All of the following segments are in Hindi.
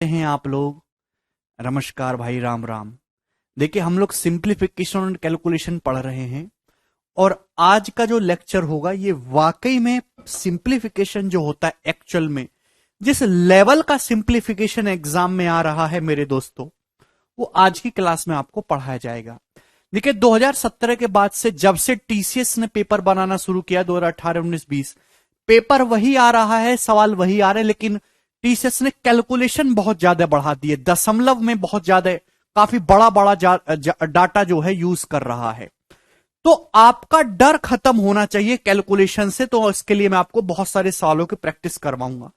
हैं आप लोग। नमस्कार भाई, राम राम। देखिए, हम लोग सिंप्लीफिकेशन और कैलकुलेशन पढ़ रहे हैं और आज का जो लेक्चर होगा ये वाकई में सिंप्लीफिकेशन जो होता है एक्चुअल में जिस लेवल का सिंप्लीफिकेशन एग्जाम में आ रहा है मेरे दोस्तों, वो आज की क्लास में आपको पढ़ाया जाएगा। देखिए, 2017 के बाद से जब से टीसीएस ने पेपर बनाना शुरू किया 2018, 19, 20 पेपर वही आ रहा है, सवाल वही आ रहे हैं, लेकिन टीसीएस ने कैलकुलेशन बहुत ज्यादा बढ़ा दिए, दशमलव में बहुत ज्यादा काफी बड़ा बड़ा डाटा जो है यूज कर रहा है। तो आपका डर खत्म होना चाहिए कैलकुलेशन से, तो इसके लिए मैं आपको बहुत सारे सवालों की प्रैक्टिस करवाऊंगा।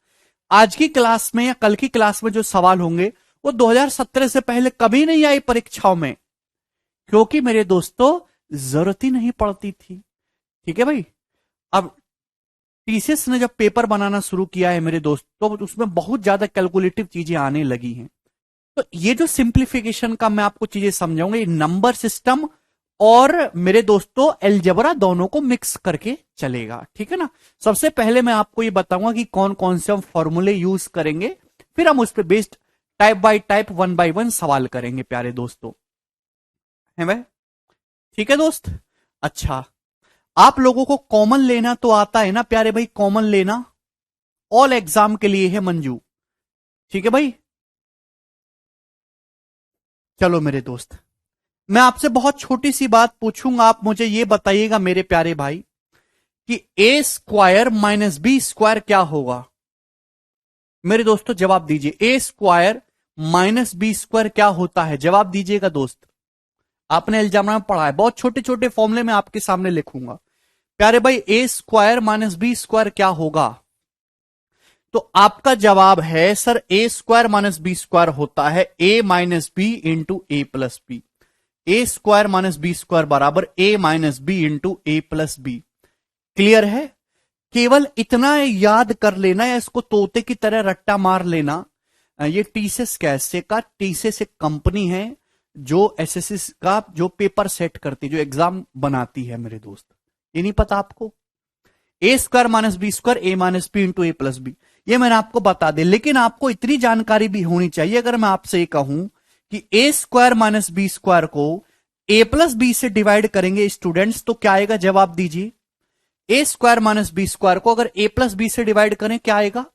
आज की क्लास में या कल की क्लास में जो सवाल होंगे वो 2017 से पहले कभी नहीं आई परीक्षाओं में, क्योंकि मेरे दोस्तों जरूरत ही नहीं पड़ती थी। ठीक है भाई। अब टीसीएस ने जब पेपर बनाना शुरू किया है मेरे दोस्त, तो उसमें बहुत ज्यादा कैलकुलेटिव चीजें आने लगी हैं। तो ये जो सिंप्लीफिकेशन का मैं आपको चीजें समझाऊंगा, ये नंबर सिस्टम और मेरे दोस्तों एलजेब्रा दोनों को मिक्स करके चलेगा। ठीक है ना। सबसे पहले मैं आपको ये बताऊंगा कि कौन कौन से हम फॉर्मूले यूज करेंगे, फिर हम उस पर based type bye type, one by one सवाल करेंगे प्यारे दोस्तों। है भाई? ठीक है दोस्त। अच्छा, आप लोगों को कॉमन लेना तो आता है ना प्यारे भाई? कॉमन लेना ऑल एग्जाम के लिए है मंजू। ठीक है भाई। चलो मेरे दोस्त, मैं आपसे बहुत छोटी सी बात पूछूंगा, आप मुझे ये बताइएगा मेरे प्यारे भाई कि a square minus b square क्या होगा? मेरे दोस्तों जवाब दीजिए, ए स्क्वायर माइनस बी स्क्वायर क्या होता है? जवाब दीजिएगा दोस्त। आपने एल्जेब्रा में पढ़ा है, बहुत छोटे छोटे फॉर्मूले में आपके सामने लिखूंगा। प्यारे भाई, ए स्क्वायर माइनस बी स्क्वायर क्या होगा? तो आपका जवाब है sir, a square minus b square होता है ए minus b into a plus b. A square minus b square बराबर a minus b into a plus b. Clear है? केवल इतना याद कर लेना या इसको तोते की तरह रट्टा मार लेना। ये टीसीएस कैसे का, टीसीएस एक कंपनी है जो एसएससी का जो पेपर सेट करती है, जो एग्जाम बनाती है मेरे दोस्त। ये नहीं पता आपको? A square minus b square A minus b into a plus B, ये मैंने आपको बता दे। लेकिन आपको इतनी जानकारी भी होनी चाहिए, अगर मैं आपसे ये कहूं कि a square minus b square को ए प्लस बी से डिवाइड करेंगे स्टूडेंट्स, तो क्या आएगा? जवाब दीजिए। ए स्क्वायर माइनस बी स्क्वायर को अगर ए प्लस बी से डिवाइड करें क्या आएगा?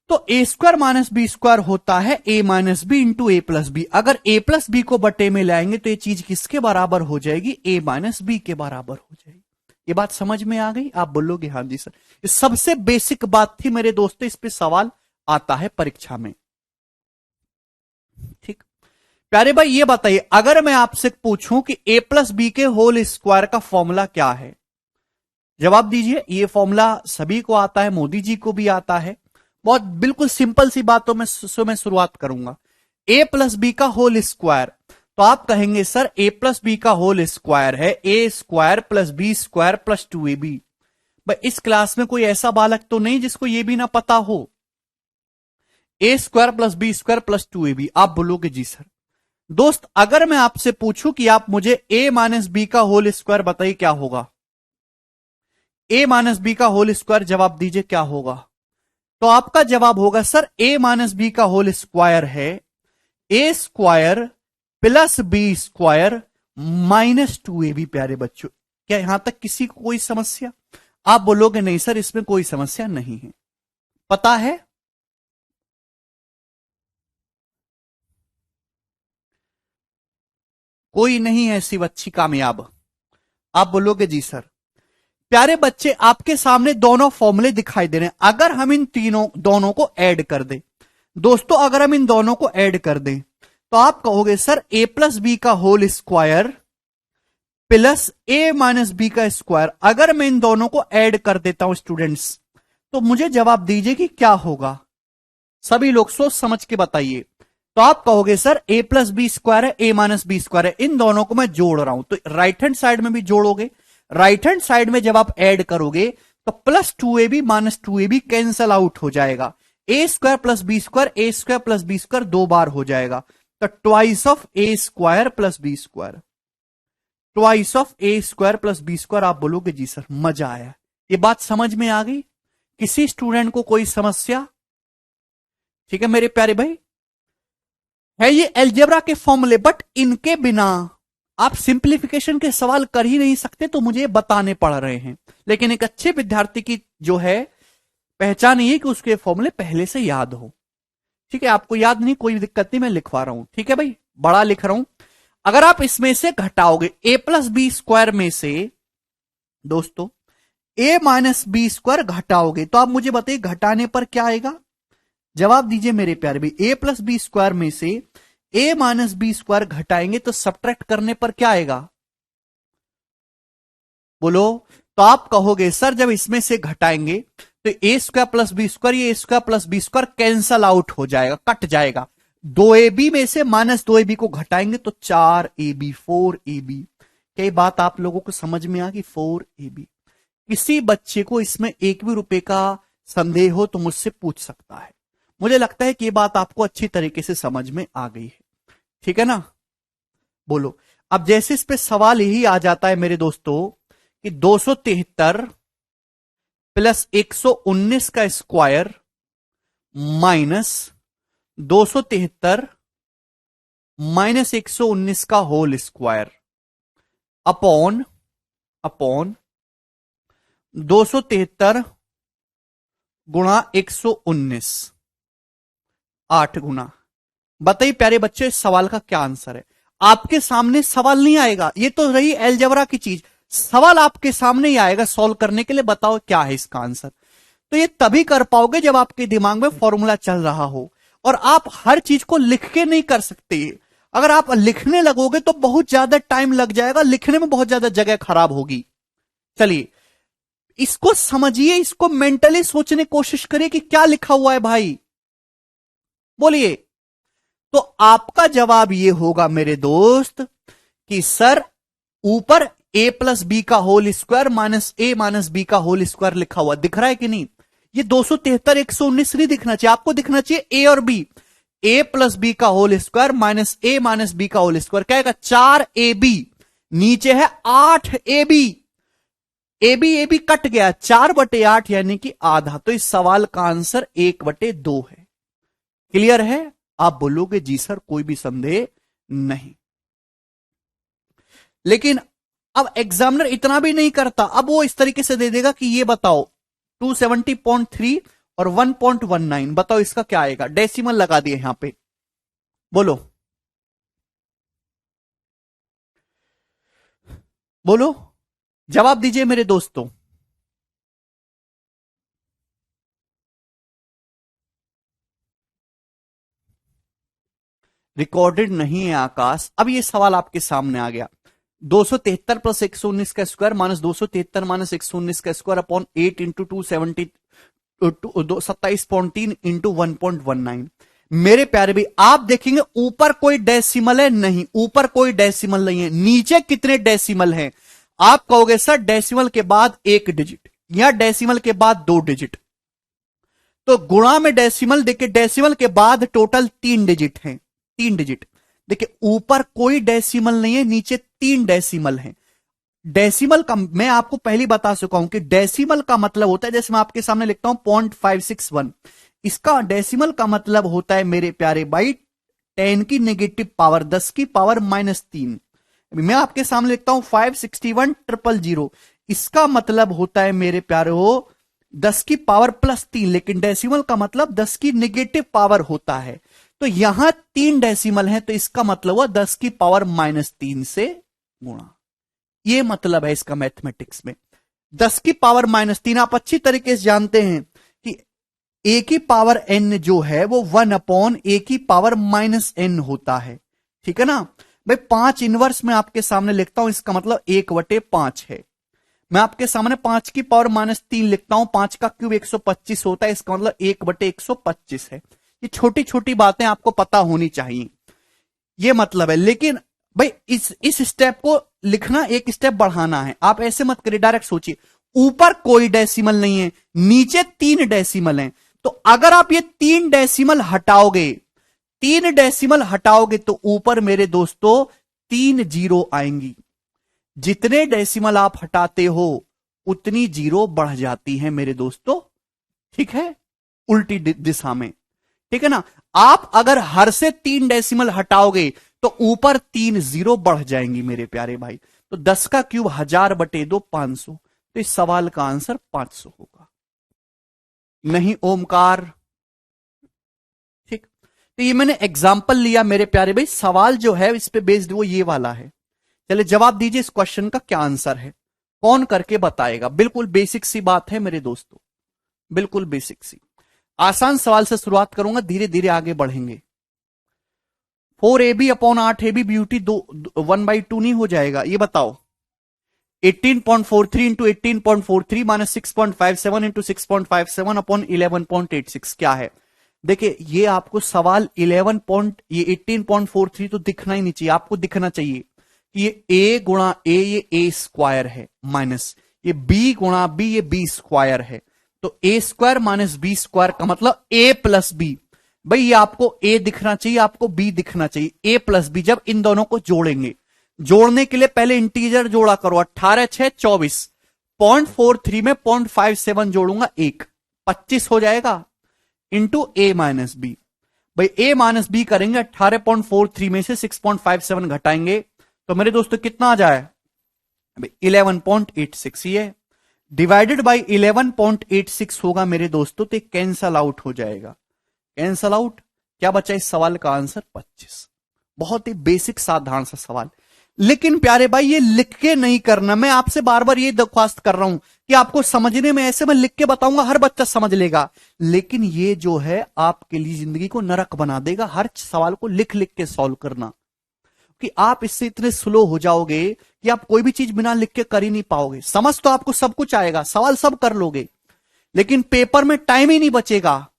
तो a square minus b square होता है ए minus b into a plus B. अगर ए प्लस बी को बटे में लाएंगे तो ये चीज किसके बराबर हो जाएगी? ए माइनस बी के बराबर हो जाएगी। ये बात समझ में आ गई? आप बोलोगे हाँ जी सर। ये सबसे बेसिक बात थी मेरे दोस्तों, इस पे सवाल आता है परीक्षा में। ठीक। प्यारे भाई ये बताइए, अगर मैं आपसे पूछूं कि ए प्लस बी के होल स्क्वायर का फॉर्मूला क्या है? जवाब दीजिए। ये फॉर्मूला सभी को आता है, मोदी जी को भी आता है। बहुत बिल्कुल सिंपल सी बातों में मैं शुरुआत करूंगा। ए प्लस बी का होल स्क्वायर, तो आप कहेंगे सर ए प्लस बी का होल स्क्वायर है a square plus b square plus 2ab। भाई इस क्लास में कोई ऐसा बालक तो नहीं जिसको ये भी ना पता हो, a square plus b square plus 2ab। आप बोलोगे जी सर। दोस्त, अगर मैं आपसे पूछूं कि आप मुझे ए माइनस बी का होल स्क्वायर बताइए क्या होगा? ए माइनस बी का होल स्क्वायर जवाब दीजिए क्या होगा? तो आपका जवाब होगा सर, ए माइनस बी का होल स्क्वायर है a square plus b square minus 2ab। प्यारे बच्चों, क्या यहां तक किसी को कोई समस्या? आप बोलोगे नहीं सर, इसमें कोई समस्या नहीं है। पता है? कोई नहीं है ऐसी बच्ची कामयाब? आप बोलोगे जी सर। प्यारे बच्चे, आपके सामने दोनों फॉर्मूले दिखाई दे रहे हैं। अगर हम इन तीनों दोनों को ऐड कर दें दोस्तों, अगर हम इन दोनों को ऐड कर दें तो आप कहोगे सर ए प्लस बी का whole square plus a minus b का स्क्वायर। अगर मैं इन दोनों को ऐड कर देता हूं स्टूडेंट्स, तो मुझे जवाब दीजिए कि क्या होगा? सभी लोग सोच समझ के बताइए। तो आप कहोगे sir a plus b square है ए माइनस बी स्क्वायर है, इन दोनों को मैं जोड़ रहा हूं, तो राइट हैंड साइड में भी जोड़ोगे। राइट हैंड साइड में जब आप ऐड करोगे तो plus 2ab minus 2ab cancel out हो जाएगा। A square plus b square, a square plus b square 2 बार हो जाएगा, तो twice of a square plus b square, twice of a square plus b square. आप बोलोगे जी सर मजा आया। ये बात समझ में आ गई? किसी स्टूडेंट को कोई समस्या? ठीक है मेरे प्यारे भाई। है ये अलजेब्रा के फॉर्मूले, बट इनके बिना आप सिंप्लीफिकेशन के सवाल कर ही नहीं सकते, तो मुझे बताने पड़ रहे हैं। लेकिन एक अच्छे विद्यार्थी की जो है पहचान ये कि उसके फॉर्मूले पहले से याद हो। ठीक है, आपको याद नहीं, कोई दिक्कत नहीं, मैं लिखवा रहा हूं। ठीक है भाई, बड़ा लिख रहा हूं। अगर आप इसमें से घटाओगे ए प्लस बी स्क्वायर में से दोस्तों ए माइनस बी स्क्वायर घटाओगे, तो आप मुझे बताइए घटाने पर क्या आएगा। जवाब दीजिए मेरे प्यारे भाई। ए प्लस बी स्क्वायर में से ए माइनस बी स्क्वायर घटाएंगे तो सब्ट्रैक्ट करने पर क्या आएगा, बोलो। तो आप कहोगे सर जब इसमें से घटाएंगे तो a square plus b square, ये a square plus b square cancel out हो जाएगा, कट जाएगा। 2ab में से माइनस 2ab को घटाएंगे तो 4ab, 4ab। क्या बात आप लोगों को समझ में आ गई? 4ab। किसी बच्चे को इसमें एक भी रुपए का संदेह हो तो मुझसे पूछ सकता है। मुझे लगता है कि ये बात आपको अच्छी तरीके से समझ में आ गई है। ठीक है ना, बोलो। अब जैसे इस पे सवाल यही आ जाता है मेरे दोस्तों कि 273 प्लस 119 का स्क्वायर माइनस 273 माइनस 119 का होल स्क्वायर अपॉन 273 गुणा 119, 8 गुना। बताइए प्यारे बच्चे इस सवाल का क्या आंसर है। आपके सामने सवाल नहीं आएगा, ये तो रही अलजेब्रा की चीज, सवाल आपके सामने ही आएगा सॉल्व करने के लिए। बताओ क्या है इसका आंसर। तो ये तभी कर पाओगे जब आपके दिमाग में फॉर्मूला चल रहा हो, और आप हर चीज को लिख के नहीं कर सकते। अगर आप लिखने लगोगे तो बहुत ज्यादा टाइम लग जाएगा, लिखने में बहुत ज्यादा जगह खराब होगी। चलिए इसको समझिए, इसको मेंटली सोचने की कोशिश करिए कि क्या लिखा हुआ है भाई, बोलिए। तो आपका जवाब यह होगा मेरे दोस्त कि सर ऊपर ए प्लस बी का होल स्क्वायर माइनस ए माइनस बी का होल स्क्वायर लिखा हुआ दिख रहा है कि नहीं। ये 273 119 नहीं दिखना चाहिए, आपको दिखना चाहिए ए और बी। ए प्लस बी का होल स्क्वायर माइनस ए माइनस बी का होल स्क्वायर क्या आएगा, 4ab। नीचे है 8ab, ए बी कट गया, 4/8 यानी कि आधा। तो इस सवाल का आंसर 1/2 है। क्लियर है? आप बोलोगे जी सर कोई भी संदेह नहीं। लेकिन अब एग्जामिनर इतना भी नहीं करता, अब वो इस तरीके से दे देगा कि ये बताओ 270.3 और 1.19, बताओ इसका क्या आएगा। डेसिमल लगा दिए यहां पे, बोलो बोलो, जवाब दीजिए मेरे दोस्तों। रिकॉर्डेड नहीं है आकाश। अब ये सवाल आपके सामने आ गया, 273 प्लस 119 का स्क्वायर माइनस 273 माइनस 119 का स्क्वायर अपॉन 8 इंटू 270 27.3 इंटू 1.19। मेरे प्यारे भी आप देखेंगे ऊपर कोई डेसिमल है नहीं, ऊपर कोई डेसिमल नहीं है। नीचे कितने डेसिमल हैं? आप कहोगे सर डेसिमल के बाद 1 डिजिट या डेसिमल के बाद 2 डिजिट। तो गुणा में डेसिमल, देखिए डेसिमल के बाद टोटल 3 डिजिट हैं, 3 डिजिट। देखिए ऊपर कोई डेसिमल नहीं है, नीचे 3 डेसिमल हैं। डेसिमल का मैं आपको पहले बता चुका हूं कि डेसिमल का मतलब होता है, जैसे मैं आपके सामने लिखता हूं 0.561, इसका डेसिमल का मतलब होता है मेरे प्यारे भाई 10 की नेगेटिव पावर, 10 की पावर -3। मैं आपके सामने लिखता हूं 561,000, इसका मतलब होता है मेरे प्यारे हो 10 की पावर +3, लेकिन डेसिमल का मतलब 10 की नेगेटिव पावर होता है। तो यहां 3 डेसिमल है, तो इसका मतलब हुआ 10 की पावर -3 से गुणा। ये मतलब है इसका मैथमेटिक्स में। 10 की पावर -3 आप अच्छी तरीके से जानते हैं कि a की पावर n जो है वो 1/a की पावर -n होता है। ठीक है ना भाई। 5 इनवर्स में आपके सामने लिखता हूं, इसका मतलब 1/5 है। मैं आपके सामने 5 की पावर -3 लिखता हूं, 5 का क्यूब 125 होता है, इसका मतलब 1/125 है। ये छोटी छोटी बातें आपको पता होनी चाहिए, ये मतलब है। लेकिन भाई इस स्टेप को लिखना एक स्टेप बढ़ाना है, आप ऐसे मत करिए, डायरेक्ट सोचिए। ऊपर कोई डेसिमल नहीं है, नीचे 3 डेसिमल हैं, तो अगर आप ये 3 डेसिमल हटाओगे, 3 डेसिमल हटाओगे तो ऊपर मेरे दोस्तों 3 जीरो आएंगी। जितने डेसिमल आप हटाते हो उतनी जीरो बढ़ जाती है मेरे दोस्तों। ठीक है, उल्टी दिशा में। ठीक है ना। आप अगर हर से 3 डेसिमल हटाओगे तो ऊपर 3 जीरो बढ़ जाएंगी मेरे प्यारे भाई। तो 10 का क्यूब 1000/2 500, तो इस सवाल का आंसर 500 होगा। नहीं ओमकार, ठीक। तो ये मैंने एग्जाम्पल लिया मेरे प्यारे भाई, सवाल जो है इस पे बेस्ड वो ये वाला है। चलिए जवाब दीजिए इस क्वेश्चन का क्या आंसर है, कौन करके बताएगा। बिल्कुल बेसिक सी बात है मेरे दोस्तों, बिल्कुल बेसिक सी। आसान सवाल से शुरुआत करूंगा, धीरे धीरे आगे बढ़ेंगे। 4ab अपॉन 8ab ब्यूटी 1/2 नहीं हो जाएगा, ये बताओ। 18.43 इंटू 18.43 माइनस 6.57 इंटू 6.57 अपॉन 11.86 क्या है। देखिए ये आपको सवाल 18.43 तो दिखना ही नहीं चाहिए, आपको दिखना चाहिए कि ये a गुणा a, ये a स्क्वायर है, माइनस ये b गुणा b, ये b स्क्वायर है। तो a square minus b square का मतलब a प्लस b। भाई ये आपको a दिखना चाहिए, आपको b दिखना चाहिए। a प्लस b जब इन दोनों को जोड़ेंगे, जोड़ने के लिए पहले इंटीजर जोड़ा करो, 18 6 24, 0.43 में 0.57 जोड़ूंगा 1, 25 हो जाएगा इंटू a माइनस बी। भाई a माइनस बी करेंगे, 18.43 में से 6.57 घटाएंगे तो मेरे दोस्तों कितना आ जाए 11.86, ये डिवाइडेड बाई 11.86 होगा मेरे दोस्तों, तो कैंसल आउट हो जाएगा। कैंसल आउट, क्या बचा इस सवाल का आंसर 25। बहुत ही बेसिक साधारण सा सवाल। लेकिन प्यारे भाई ये लिख के नहीं करना, मैं आपसे बार बार ये दरख्वास्त कर रहा हूं कि आपको समझने में, ऐसे मैं लिख के बताऊंगा हर बच्चा समझ लेगा, लेकिन ये जो है आपके लिए जिंदगी को नरक बना देगा, हर सवाल को लिख लिख के सॉल्व करना। कि आप इससे इतने स्लो हो जाओगे कि आप कोई भी चीज बिना लिख के कर ही नहीं पाओगे। समझ तो आपको सब कुछ आएगा, सवाल सब कर लोगे, लेकिन पेपर में टाइम ही नहीं बचेगा।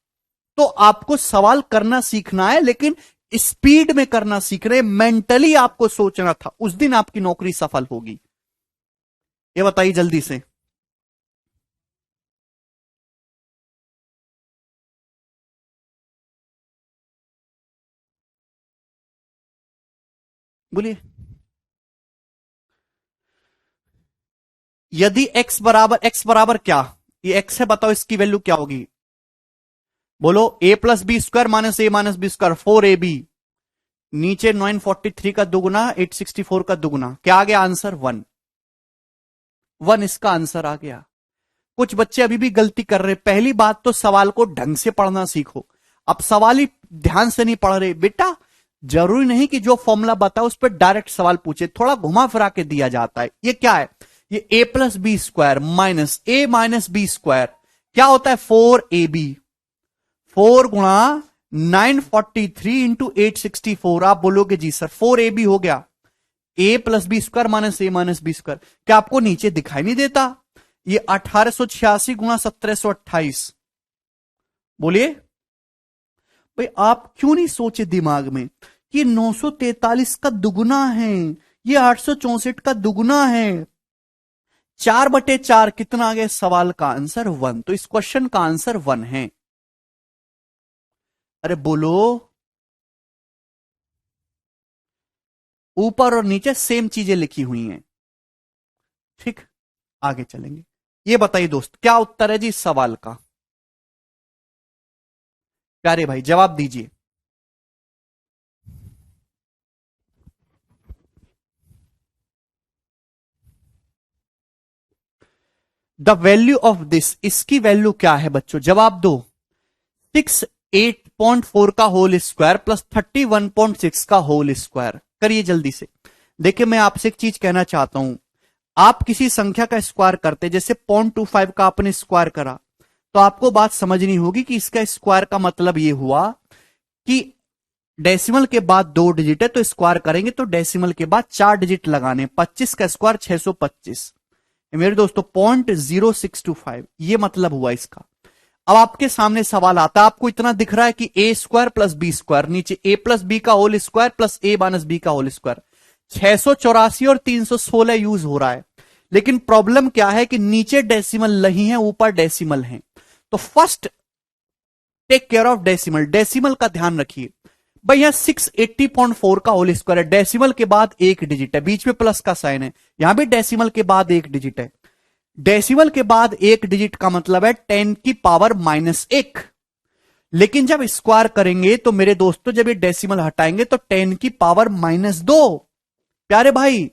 तो आपको सवाल करना सीखना है, लेकिन स्पीड में करना सीख रहे, मेंटली आपको सोचना था, उस दिन आपकी नौकरी सफल होगी। ये बताइए जल्दी से। बोलिए। यदि x बराबर क्या, ये x है, बताओ इसकी वैल्यू क्या होगी। बोलो a plus b square minus a minus b square 4ab, नीचे 943 का दुगुना 864 का दुगुना, क्या आ गया आंसर 1। 1 इसका आंसर आ गया। कुछ बच्चे अभी भी गलती कर रहे। पहली बात तो सवाल को ढंग से पढ़ना सीखो। अब सवाल ही ध्यान से नहीं पढ़ रहे बेटा, जरूरी नहीं कि जो फॉर्मूला बताओ उस पर डायरेक्ट सवाल पूछे, थोड़ा घुमा फिरा के दिया जाता है। ये क्या है, ये a plus b square minus a minus b square क्या होता है 4ab, 4 गुणा 943 इंटू 864। आप बोलोगे जी सर 4ab हो गया, a plus b square minus a minus b square, क्या आपको नीचे दिखाई नहीं देता, ये 1886 गुणा 1728। बोलिए भाई, आप क्यों नहीं सोचे दिमाग में कि 943 का दुगुना है, ये 864 का दुगुना है, 4/4 कितना आ गया, सवाल का आंसर 1। तो इस क्वेश्चन का आंसर 1 है। अरे बोलो, ऊपर और नीचे सेम चीजें लिखी हुई हैं, ठीक। आगे चलेंगे। ये बताइए दोस्त क्या उत्तर है जी इस सवाल का, प्यारे भाई जवाब दीजिए। द वैल्यू ऑफ दिस, इसकी वैल्यू क्या है बच्चों, जवाब दो। 68.4 का होल स्क्वायर प्लस 31.6 का होल स्क्वायर। करिए जल्दी से। देखिए मैं आपसे एक चीज कहना चाहता हूं, आप किसी संख्या का स्क्वायर करते, जैसे 0.25 का आपने स्क्वायर करा, तो आपको बात समझनी होगी कि इसका स्क्वायर का मतलब यह हुआ कि डेसिमल के बाद 2 डिजिट है तो स्क्वायर करेंगे तो डेसिमल के बाद 4 डिजिट लगाने, 25 का स्क्वायर 625। मेरे दोस्तों 0.0625, ये मतलब हुआ इसका। अब आपके सामने सवाल आता है, आपको इतना दिख रहा है कि a square plus b square, नीचे a प्लस बी का whole square plus a minus b का होल स्क्वायर, 684 और 316 यूज हो रहा है। लेकिन प्रॉब्लम क्या है कि नीचे डेसिमल नहीं है, ऊपर डेसिमल है। तो first take care of decimal, decimal का ध्यान रखिए। भाई यहां 680.4 का होल स्क्वायर है, डेसिमल के बाद एक डिजिट है, बीच में प्लस का साइन है, यहां भी डेसिमल के बाद एक डिजिट है। डेसिमल के बाद एक डिजिट का मतलब है 10 की पावर -1। लेकिन जब स्क्वायर करेंगे तो मेरे दोस्तों जब ये डेसिमल हटाएंगे तो 10 की पावर -2, प्यारे भाई,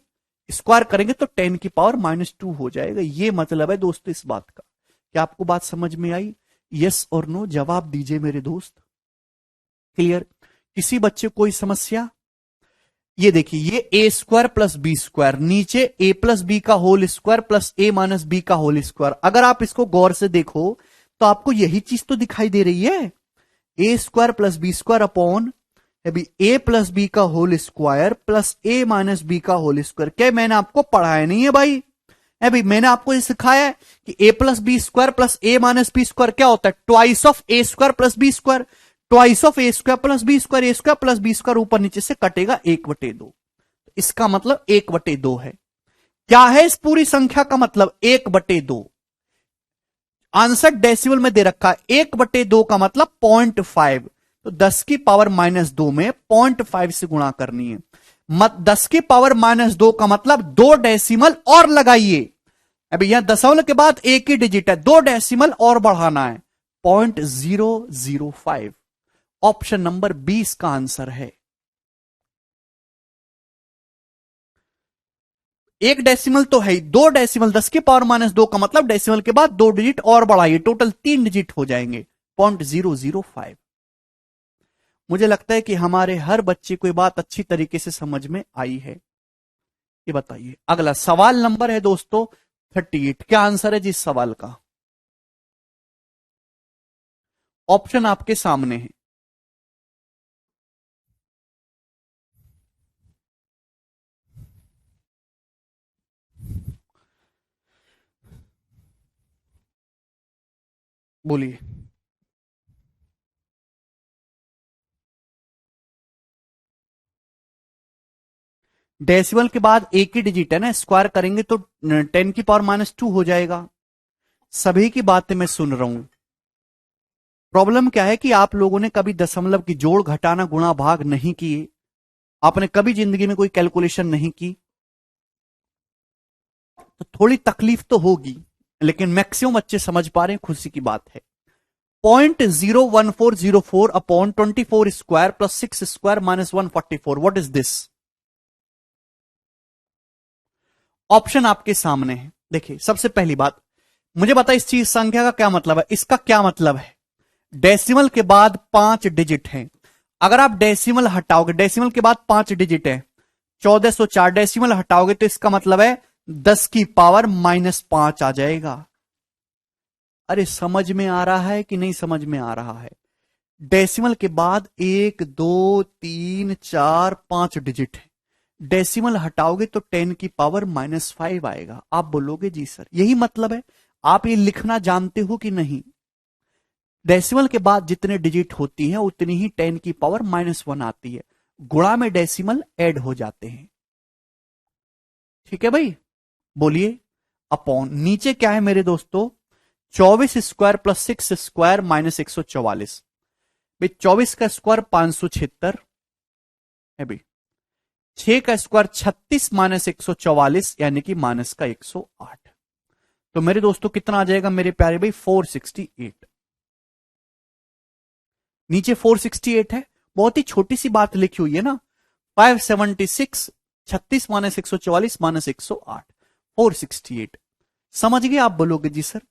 स्क्वायर करेंगे तो 10 की पावर -2 हो जाएगा। ये मतलब है दोस्तों इस बात का। क्या आपको बात समझ में आई? यस और नो जवाब दीजिए मेरे दोस्त। क्लियर? किसी बच्चे को कोई समस्या? ये देखिए, ये a square plus b square, नीचे ए प्लस बी का whole square plus a minus b का होल स्क्वायर। अगर आप इसको गौर से देखो तो आपको यही चीज तो दिखाई दे रही है, a square plus b square upon अभी ए प्लस बी का whole square plus a minus b का होल स्क्वायर। क्या मैंने आपको पढ़ाया नहीं है भाई? अभी मैंने आपको ये सिखाया है कि a plus b square plus a minus b square क्या होता है? Twice of a square plus b square, twice of a square plus b square, a square plus b square ऊपर नीचे से कटेगा 1/2। इसका मतलब 1/2 है। क्या है इस पूरी संख्या का मतलब? 1/2। आंसर डेसिमल में दे रखा है, 1/2 का मतलब 0.5। तो 10 की पावर -2 में 0.5 से गुणा करनी है। 10 की पावर -2 का मतलब 2 डेसिमल और लगाइए। अभी यहां दशमलव के बाद एक ही डिजिट है, 2 डेसिमल और बढ़ाना है, 0.005। ऑप्शन नंबर 20 का आंसर है। एक डेसिमल तो है, 2 डेसिमल, 10 की पावर -2 का मतलब डेसिमल के बाद 2 डिजिट और बढ़ाइए, टोटल 3 डिजिट हो जाएंगे, 0.005। मुझे लगता है कि हमारे हर बच्चे को ये बात अच्छी तरीके से समझ में आई है। ये बताइए, अगला सवाल नंबर है दोस्तों 38। क्या आंसर है जी इस सवाल का? ऑप्शन आपके सामने है। बोलिए। डेसिमल के बाद एक ही डिजिट है ना, स्क्वायर करेंगे तो 10 की पावर -2 हो जाएगा। सभी की बातें मैं सुन रहा हूं। प्रॉब्लम क्या है कि आप लोगों ने कभी दशमलव की जोड़ घटाना गुणा भाग नहीं किए, आपने कभी जिंदगी में कोई कैलकुलेशन नहीं की, तो थोड़ी तकलीफ तो होगी, लेकिन मैक्सिमम बच्चे समझ पा रहे हैं, खुशी की बात है। 0.01404 upon 24 square plus 6 square minus 144, what is this? Option आपके सामने है। देखिए, सबसे पहली बात मुझे बता, इस चीज संख्या का क्या मतलब है? इसका क्या मतलब है? डेसिमल के बाद 5 डिजिट हैं। अगर आप डेसिमल हटाओगे, डेसिमल के बाद 5 डिजिट है, 1404, डेसिमल हटाओगे तो इसका मतलब है 10 की पावर -5 आ जाएगा। अरे समझ में आ रहा है कि नहीं समझ में आ रहा है? डेसिमल के बाद 1 2 3 4 5 डिजिट है, डेसिमल हटाओगे तो 10 की पावर -5 आएगा। आप बोलोगे जी सर यही मतलब है। आप ये लिखना जानते हो कि नहीं? डेसिमल के बाद जितने डिजिट होती हैं उतनी ही 10 की पावर -1 आती है, गुणा में डेसिमल ऐड हो जाते हैं। ठीक है भाई, बोलिए। अपॉन नीचे क्या है मेरे दोस्तों? 24 स्क्वायर प्लस 6 स्क्वायर माइनस 144। भाई 24 का स्क्वायर 576 है भाई, 6 का स्क्वायर 36 माइनस 144 यानी कि माइनस का 108। तो मेरे दोस्तों कितना आ जाएगा मेरे प्यारे भाई? 468। नीचे 468 है, बहुत ही छोटी सी बात लिखी हुई है ना, 576, 36 माइनस 144 माइनस 108, 468। समझ गए? आप बोलोगे जी सर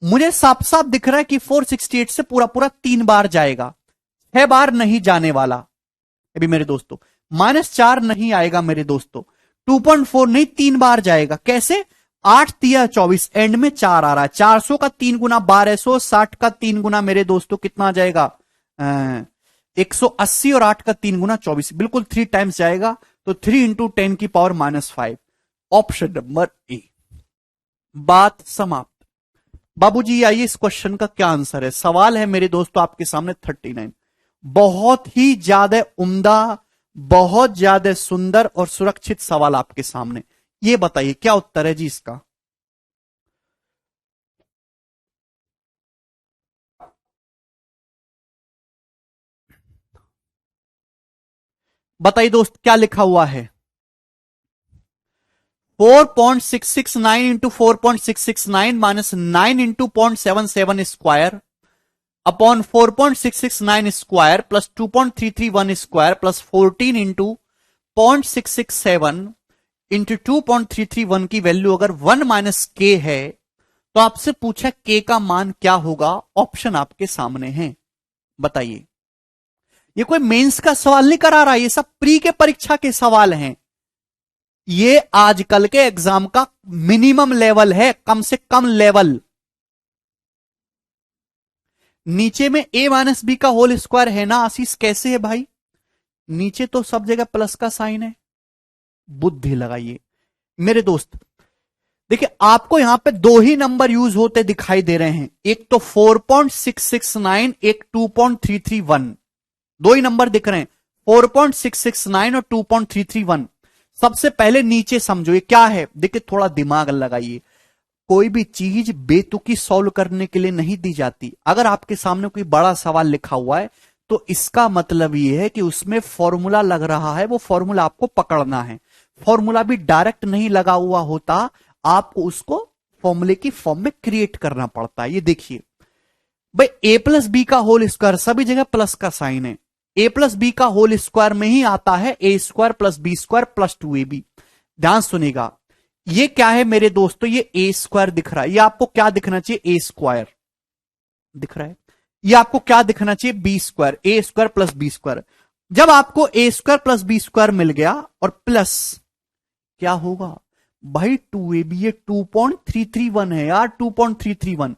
मुझे साफ साफ दिख रहा है कि 468 से पूरा पूरा 3 बार जाएगा, 6 बार नहीं जाने वाला। अभी मेरे दोस्तों -4 नहीं आएगा मेरे दोस्तों, 2.4 नहीं 3 बार जाएगा। कैसे? 8 तिया 24, एंड में 4 आ रहा है, 400 का 3 गुना 1260 का 3 गुना मेरे दोस्तों कितना आ जाएगा? 180 और 8 का 3 गुना 24, बिल्कुल 3 टाइम्स जाएगा, तो 3 इंटू 10 की पावर -5। Option number A. बात समाप्त। बाबूजी आइए इस क्वेश्चन का क्या आंसर है? सवाल है मेरे दोस्तों आपके सामने 39। बहुत ही ज्यादा उम्दा, बहुत ज्यादा सुंदर और सुरक्षित सवाल आपके सामने। ये बताइए क्या उत्तर है जी इसका? बताइए दोस्त क्या लिखा हुआ है? 4.669 into 4.669 minus 9 into 0.77 square upon 4.669 square plus 2.331 square plus 14 into 0.667 into 2.331 की वैल्यू अगर 1 माइनस के है तो आपसे पूछा के का मान क्या होगा। ऑप्शन आपके सामने है, बताइए। ये कोई मेंस का सवाल नहीं करा रहा, ये सब प्री के परीक्षा के सवाल हैं। ये आजकल के एग्जाम का मिनिमम लेवल है, कम से कम लेवल। नीचे में a माइनस बी का होल स्क्वायर है ना आशीष, कैसे है भाई? नीचे तो सब जगह प्लस का साइन है। बुद्धि लगाइए मेरे दोस्त। देखिए आपको यहां पे दो ही नंबर यूज होते दिखाई दे रहे हैं, एक तो 4.669, एक 2.331। दो ही नंबर दिख रहे हैं, 4.669 और 2.331। सबसे पहले नीचे समझो ये क्या है। देखिए थोड़ा दिमाग लगाइए, कोई भी चीज बेतुकी सॉल्व करने के लिए नहीं दी जाती। अगर आपके सामने कोई बड़ा सवाल लिखा हुआ है तो इसका मतलब यह है कि उसमें फॉर्मूला लग रहा है, वो फॉर्मूला आपको पकड़ना है। फॉर्मूला भी डायरेक्ट नहीं लगा हुआ होता, आपको उसको फॉर्मूले की फॉर्म में क्रिएट करना पड़ता है। ये देखिए भाई, ए प्लस बी का होल स्क्वायर, सभी जगह प्लस का साइन है। ए प्लस बी का होल स्क्वायर में ही आता है a square plus b square plus 2ab। ध्यान सुनेगा, ये क्या है मेरे दोस्तों? ये ए स्क्वायर दिख रहा है। ये आपको क्या दिखना चाहिए? ए स्क्वायर दिख रहा है। ये आपको क्या दिखना चाहिए? B square, a square plus b square. जब आपको a square plus b square मिल गया और प्लस क्या होगा भाई? 2ab। ये 2.331 है यार, 2.331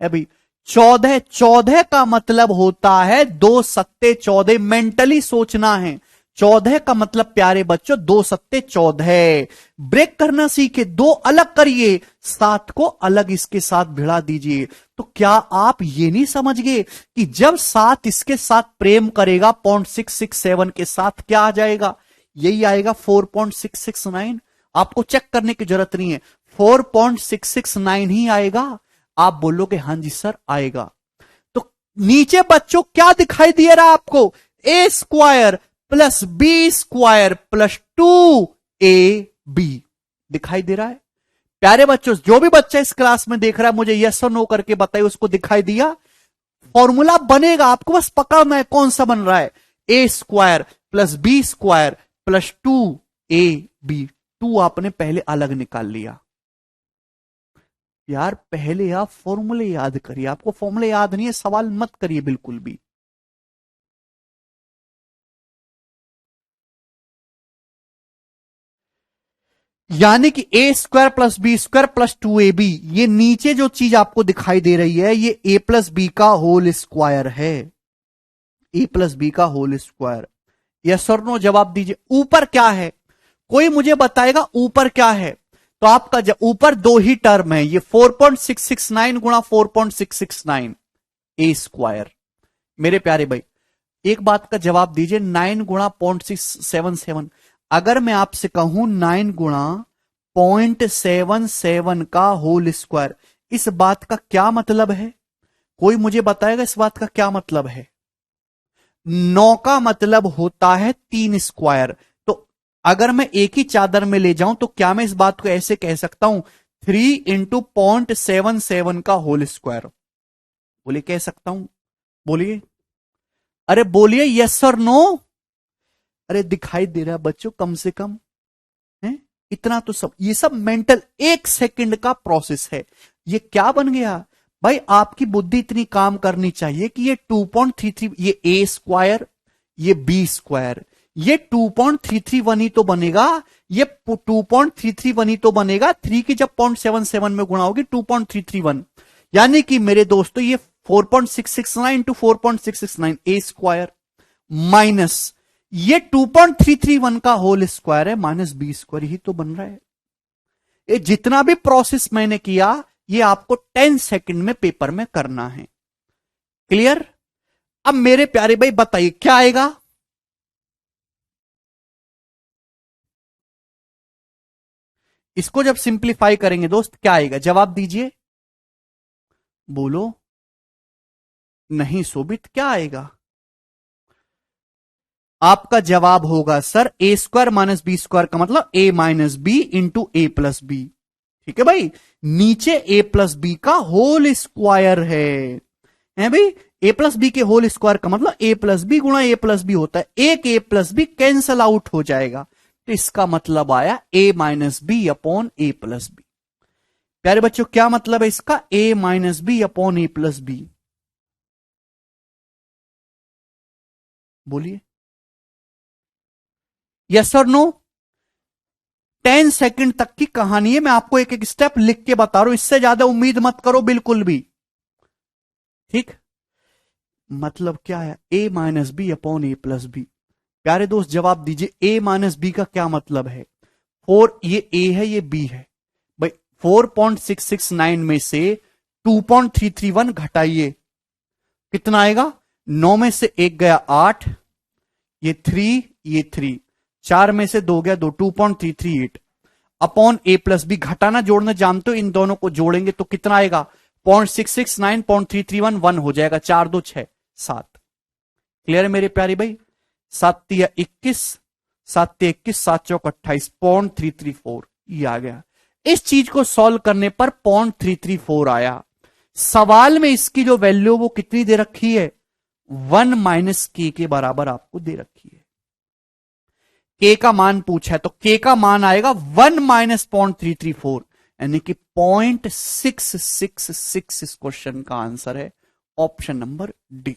है भाई। 14 का मतलब होता है 2 सत्ते 14। मेंटली सोचना है। 14 का मतलब प्यारे बच्चों 2 सत्ते 14। ब्रेक करना सीखे, दो अलग करिए, 7 को अलग इसके साथ भिड़ा दीजिए। तो क्या आप ये नहीं समझ गए कि जब 7 इसके साथ प्रेम करेगा 0.667 के साथ क्या आ जाएगा? यही आएगा 4.669। आपको चेक करने की जरूरत नहीं है, 4.669 ही आएगा। आप बोलोगे हां जी सर आएगा। तो नीचे बच्चों क्या दिखाई दे रहा है आपको? A square plus b square plus 2ab दिखाई दे रहा है। प्यारे बच्चों, जो भी बच्चा इस क्लास में देख रहा है मुझे यस और नो करके बताइए, उसको दिखाई दिया? फॉर्मूला बनेगा, आपको बस पकड़ना है कौन सा बन रहा है। A square plus b square plus 2ab। 2 आपने पहले अलग निकाल लिया। यार पहले आप फॉर्मूले याद करिए, आपको फॉर्मूले याद नहीं है सवाल मत करिए बिल्कुल भी। यानी कि a square plus b square plus 2ab, ये नीचे जो चीज आपको दिखाई दे रही है ये ए प्लस बी का होल स्क्वायर है। ए प्लस बी का होल स्क्वायर। यस और नो जवाब दीजिए। ऊपर क्या है? कोई मुझे बताएगा ऊपर क्या है? तो आपका ऊपर दो ही टर्म है, ये 4.669 गुणा 4.669 ए स्क्वायर। मेरे प्यारे भाई एक बात का जवाब दीजिए, 9 गुणा 0.677। अगर मैं आपसे कहूं 9 गुणा 0.77 का होल स्क्वायर, इस बात का क्या मतलब है? कोई मुझे बताएगा इस बात का क्या मतलब है? 9 का मतलब होता है 3 स्क्वायर। तो अगर मैं एक ही चादर में ले जाऊं तो क्या मैं इस बात को ऐसे कह सकता हूं 3 इंटू 0.77 का होल स्क्वायर? बोलिए कह सकता हूं? बोलिए, अरे बोलिए यस और नो। अरे दिखाई दे रहा है बच्चों कम से कम है इतना तो सब, ये सब मेंटल 1 सेकंड का प्रोसेस है। ये क्या बन गया भाई? आपकी बुद्धि इतनी काम करनी चाहिए कि ये 2.33, ये ए स्क्वायर, ये बी स्क्वायर, ये 2.331 ही तो बनेगा, ये 2.331 ही तो बनेगा। 3 की जब 0.77 में गुणा होगी 2.331, यानी कि मेरे दोस्तों ये 4.669 टू 4.669 ए स्क्वायर माइनस ये 2.331 का होल स्क्वायर है माइनस बी स्क्वायर, ही तो बन रहा है। ये जितना भी प्रोसेस मैंने किया ये आपको 10 सेकंड में पेपर में करना है। क्लियर? अब मेरे प्यारे भाई बताइए क्या आएगा? इसको जब सिंप्लीफाई करेंगे दोस्त क्या आएगा? जवाब दीजिए, बोलो। नहीं शोभित, क्या आएगा? आपका जवाब होगा sir a square minus b square का मतलब ए minus b into a plus B. ठीक है भाई, नीचे ए प्लस बी का होल स्क्वायर है भाई। ए प्लस बी के होल स्क्वायर का मतलब ए प्लस बी गुणा ए प्लस बी होता है, एक ए प्लस बी कैंसल आउट हो जाएगा, तो इसका मतलब आया ए माइनस बी अपॉन ए प्लस बी। प्यारे बच्चों क्या मतलब है इसका, ए माइनस बी अपॉन ए प्लस बी, बोलिए यस और नो। 10 सेकंड तक की कहानी है, मैं आपको एक एक स्टेप लिख के बता रहा हूं, इससे ज्यादा उम्मीद मत करो बिल्कुल भी, ठीक। मतलब क्या है, ए माइनस बी अपॉन ए प्लस बी। प्यारे दोस्त जवाब दीजिए, ए माइनस बी का क्या मतलब है। 4, ये ए है ये बी है भाई, 4.669 में से 2.331 घटाइए, कितना आएगा, 9 में से 1 गया 8, ये 3, ये 3, 4 में से 2 गया 2, 2.338 अपॉन ए प्लस बी। घटाना जोड़ना जानते हो, इन दोनों को जोड़ेंगे तो कितना आएगा, 0.669 0.331 1 हो जाएगा, 4 2 6 7। क्लियर है मेरे प्यारे भाई, 7 तिया 21, 7 तिया 21, 7 चौक 28, 0.334 ये आ गया। इस चीज को सॉल्व करने पर 0.334 आया। सवाल में इसकी जो वैल्यू वो कितनी दे रखी है, 1 माइनस के के बराबर आपको दे रखी है। के का मान पूछा है तो के का मान आएगा 1 माइनस 0.334, यानी कि 0.666 इस क्वेश्चन का आंसर है, ऑप्शन नंबर डी।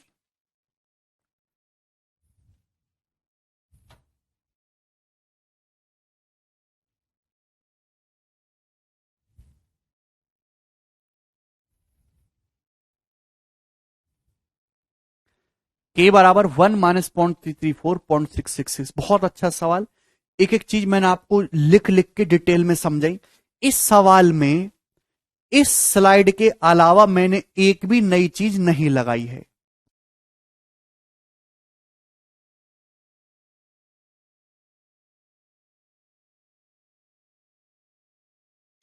के बराबर 1 माइनस 0.334 0.666, बहुत अच्छा सवाल। एक एक चीज मैंने आपको लिख लिख के डिटेल में समझाई। इस सवाल में इस स्लाइड के अलावा मैंने एक भी नई चीज नहीं लगाई है।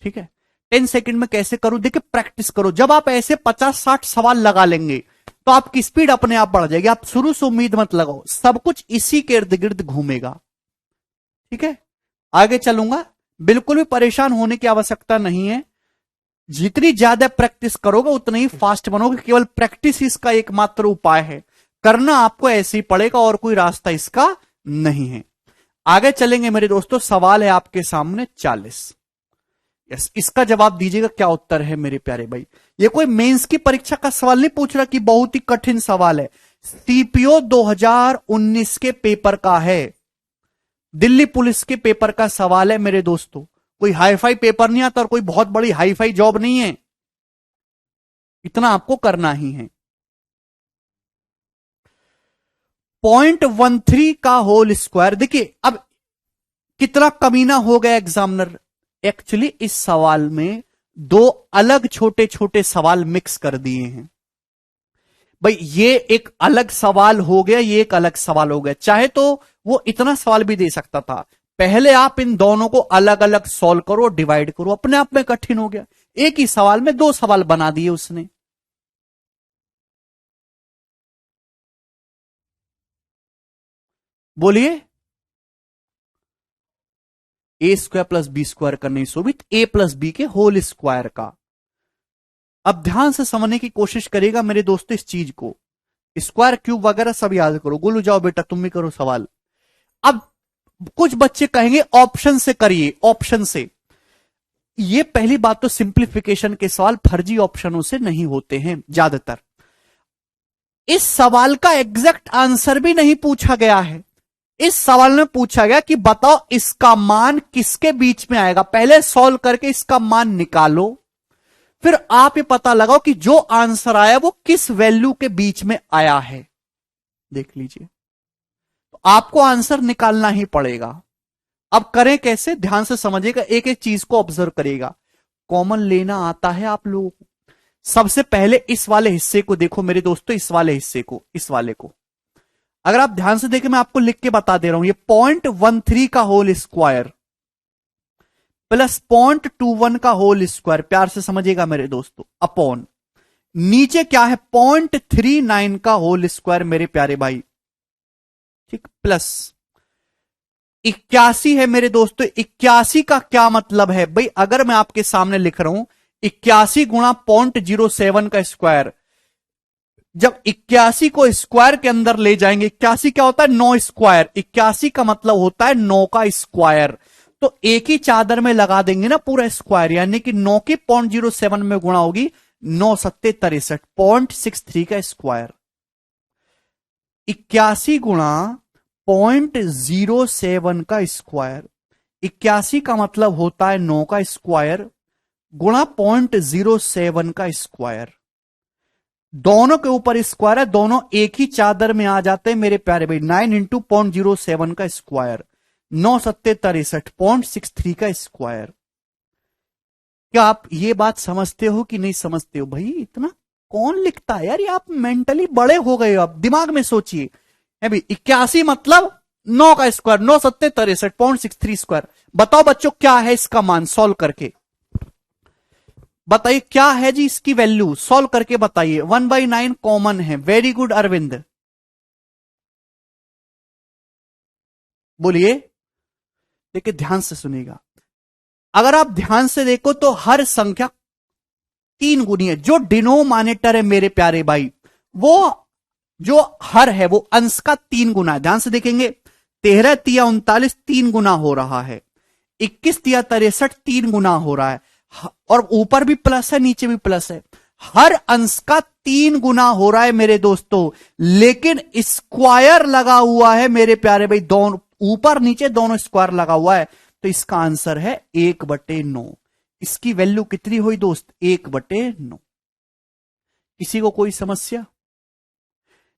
ठीक है, 10 सेकंड में कैसे करूं, देखिए प्रैक्टिस करो। जब आप ऐसे 50-60 सवाल लगा लेंगे तो आपकी स्पीड अपने आप बढ़ जाएगी। आप शुरू से उम्मीद मत लगाओ, सब कुछ इसी के इर्द गिर्द घूमेगा। ठीक है, आगे चलूंगा, बिल्कुल भी परेशान होने की आवश्यकता नहीं है। जितनी ज्यादा प्रैक्टिस करोगे उतना ही फास्ट बनोगे। केवल प्रैक्टिस इसका एकमात्र उपाय है, करना आपको ऐसे ही पड़ेगा और कोई रास्ता इसका नहीं है। आगे चलेंगे मेरे दोस्तों, सवाल है आपके सामने 40। यस, इसका जवाब दीजिएगा क्या उत्तर है मेरे प्यारे भाई। ये कोई मेंस की परीक्षा का सवाल नहीं पूछ रहा कि बहुत ही कठिन सवाल है, सीपीओ 2019 के पेपर का है, दिल्ली पुलिस के पेपर का सवाल है मेरे दोस्तों। कोई हाईफाई पेपर नहीं आता और कोई बहुत बड़ी हाईफाई जॉब नहीं है, इतना आपको करना ही है। 0.13 का होल स्क्वायर, देखिए अब कितना कमीना हो गया एग्जामिनर। एक्चुअली इस सवाल में दो अलग छोटे छोटे सवाल मिक्स कर दिए हैं भाई। ये एक अलग सवाल हो गया, ये एक अलग सवाल हो गया। चाहे तो वो इतना सवाल भी दे सकता था, पहले आप इन दोनों को अलग अलग सॉल्व करो, डिवाइड करो, अपने आप में कठिन हो गया। एक ही सवाल में दो सवाल बना दिए उसने। बोलिए, ए स्क्वायर प्लस बी स्क्वायर का नहीं शोभित, ए प्लस बी के होल स्क्वायर का। अब ध्यान से समझने की कोशिश करेगा मेरे दोस्तों इस चीज को, स्क्वायर क्यूब वगैरह सब याद करो। गोलू जाओ बेटा तुम भी करो सवाल। अब कुछ बच्चे कहेंगे ऑप्शन से करिए, ऑप्शन से। ये पहली बात तो सिंप्लीफिकेशन के सवाल फर्जी ऑप्शनों से नहीं होते हैं ज्यादातर। इस सवाल का एग्जैक्ट आंसर भी नहीं पूछा गया है। इस सवाल में पूछा गया कि बताओ इसका मान किसके बीच में आएगा। पहले सॉल्व करके इसका मान निकालो, फिर आप ये पता लगाओ कि जो आंसर आया वो किस वैल्यू के बीच में आया है। देख लीजिए, तो आपको आंसर निकालना ही पड़ेगा। अब करें कैसे, ध्यान से समझिएगा, एक एक चीज को ऑब्जर्व करेगा। कॉमन लेना आता है आप लोगों को। सबसे पहले इस वाले हिस्से को देखो मेरे दोस्तों, इस वाले हिस्से को, इस वाले को अगर आप ध्यान से देखें, मैं आपको लिख के बता दे रहा हूं। ये 0.13 का होल स्क्वायर प्लस 0.21 का होल स्क्वायर, प्यार से समझिएगा मेरे दोस्तों, अपॉन नीचे क्या है 0.39 का होल स्क्वायर मेरे प्यारे भाई, ठीक, प्लस 81 है मेरे दोस्तों। 81 का क्या मतलब है भाई, अगर मैं आपके सामने लिख रहा हूं 81 गुणा 0.07 का स्क्वायर, जब 81 को स्क्वायर के अंदर ले जाएंगे, 81 क्या होता है 9 स्क्वायर, 81 का मतलब होता है 9 का स्क्वायर, तो एक ही चादर में लगा देंगे ना पूरा स्क्वायर, यानी कि 9 की 0.07 में गुणा होगी, 9 सत्ते 63, 0.63 का स्क्वायर। 81 गुणा 0.07 का स्क्वायर, 81 का मतलब होता है 9 का स्क्वायर गुणा 0.07 का स्क्वायर। दोनों के ऊपर स्क्वायर है, दोनों एक ही चादर में आ जाते हैं मेरे प्यारे भाई। 9 इंटू 0.07 का स्क्वायर, 9 सत्ते 63, 0.63 का स्क्वायर। क्या आप ये बात समझते हो कि नहीं समझते हो भाई? इतना कौन लिखता है यार, ये आप मेंटली बड़े हो गए हो, आप दिमाग में सोचिए। है भाई 81 मतलब 9 का स्क्वायर, 9 सत्ते 63, 0.63 स्क्वायर। बताओ बच्चों क्या है इसका मान, सॉल्व करके बताइए क्या है जी इसकी वैल्यू, सॉल्व करके बताइए। 1/9 कॉमन है, वेरी गुड अरविंद, बोलिए। देखिए ध्यान से सुनिएगा, अगर आप ध्यान से देखो तो हर संख्या 3 गुनी है। जो डिनोमिनेटर है मेरे प्यारे भाई, वो जो हर है वो अंश का 3 गुना है। ध्यान से देखेंगे, 13 तिया 39 3 गुना हो रहा है, 21 तिया 63 3 गुना हो रहा है, और ऊपर भी प्लस है नीचे भी प्लस है। हर अंश का 3 गुना हो रहा है मेरे दोस्तों, लेकिन स्क्वायर लगा हुआ है मेरे प्यारे भाई, दोनों ऊपर नीचे दोनों स्क्वायर लगा हुआ है, तो इसका आंसर है 1/9। इसकी वैल्यू कितनी हुई दोस्त? 1/9। किसी को कोई समस्या?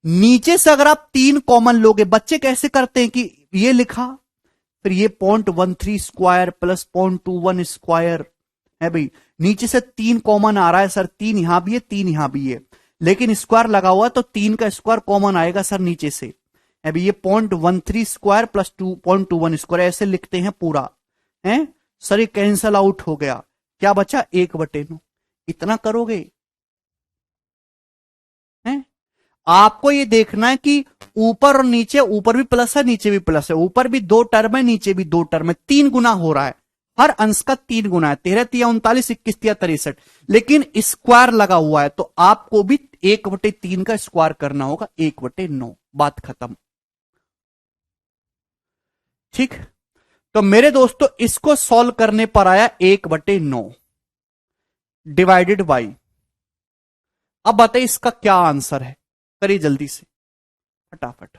नीचे से अगर आप 3 कॉमन लोगे, बच्चे कैसे करते हैं कि ये लिखा, फिर ये 0.13 स्क्वायर प्लस 0.21 स्क्वायर है भाई, नीचे से 3 कॉमन आ रहा है सर, 3 यहां भी है 3 यहां भी है, लेकिन स्क्वायर लगा हुआ तो 3 का स्क्वायर कॉमन आएगा सर नीचे से। अभी ये 0.13 स्क्वायर प्लस 2.21 स्क्वायर ऐसे लिखते हैं पूरा है सर, ये कैंसल आउट हो गया, क्या बचा? 1/9। इतना करोगे हैं? आपको ये देखना है कि ऊपर और नीचे, ऊपर भी प्लस है नीचे भी प्लस है, ऊपर भी 2 टर्म है नीचे भी 2 टर्म है, 3 गुना हो रहा है, हर अंश का 3 गुना है। 13 तिया 39, 21 तिया 63, लेकिन स्क्वायर लगा हुआ है, तो आपको भी 1/3 का स्क्वायर करना होगा, 1/9। बात खत्म, ठीक। तो मेरे दोस्तों इसको सॉल्व करने पर आया 1/9 डिवाइडेड बाई, अब बताइए इसका क्या आंसर है, करिए जल्दी से फटाफट।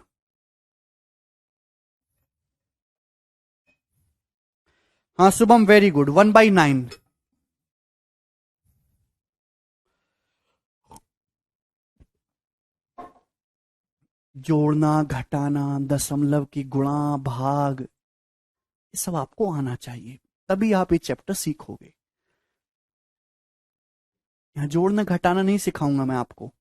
हाँ शुभम वेरी गुड, 1/9। जोड़ना घटाना, दशमलव की गुणा भाग, ये सब आपको आना चाहिए, तभी आप ये चैप्टर सीखोगे। यहां जोड़ना घटाना नहीं सिखाऊंगा मैं आपको।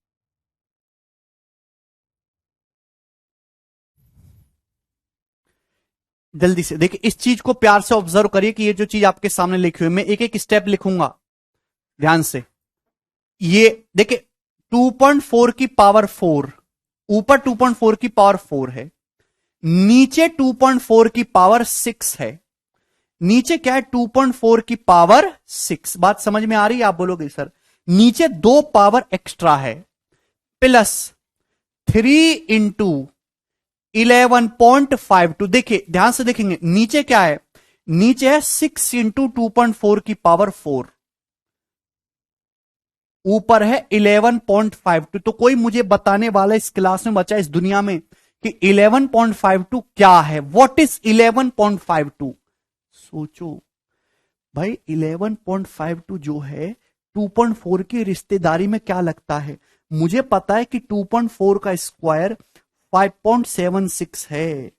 जल्दी से देखिए, इस चीज को प्यार से ऑब्जर्व करिए कि ये जो चीज आपके सामने लिखी हुई है, मैं एक एक स्टेप लिखूंगा ध्यान से। ये देखिए 2.4 की पावर 4, ऊपर 2.4 की पावर 4 है, नीचे 2.4 की पावर 6 है। नीचे क्या है? 2.4 की पावर 6। बात समझ में आ रही है? आप बोलोगे सर नीचे 2 पावर एक्स्ट्रा है, प्लस 3 इंटू 11.52। देखिए ध्यान से देखेंगे, नीचे क्या है? नीचे है 6 इंटू 2.4 की पावर 4, ऊपर है 11.52। तो कोई मुझे बताने वाला इस क्लास में बचा इस दुनिया में कि 11.52 क्या है? What is 11.52? सोचो भाई, 11.52 जो है 2.4 की रिश्तेदारी में क्या लगता है? मुझे पता है कि 2.4 का स्क्वायर 5.76 है,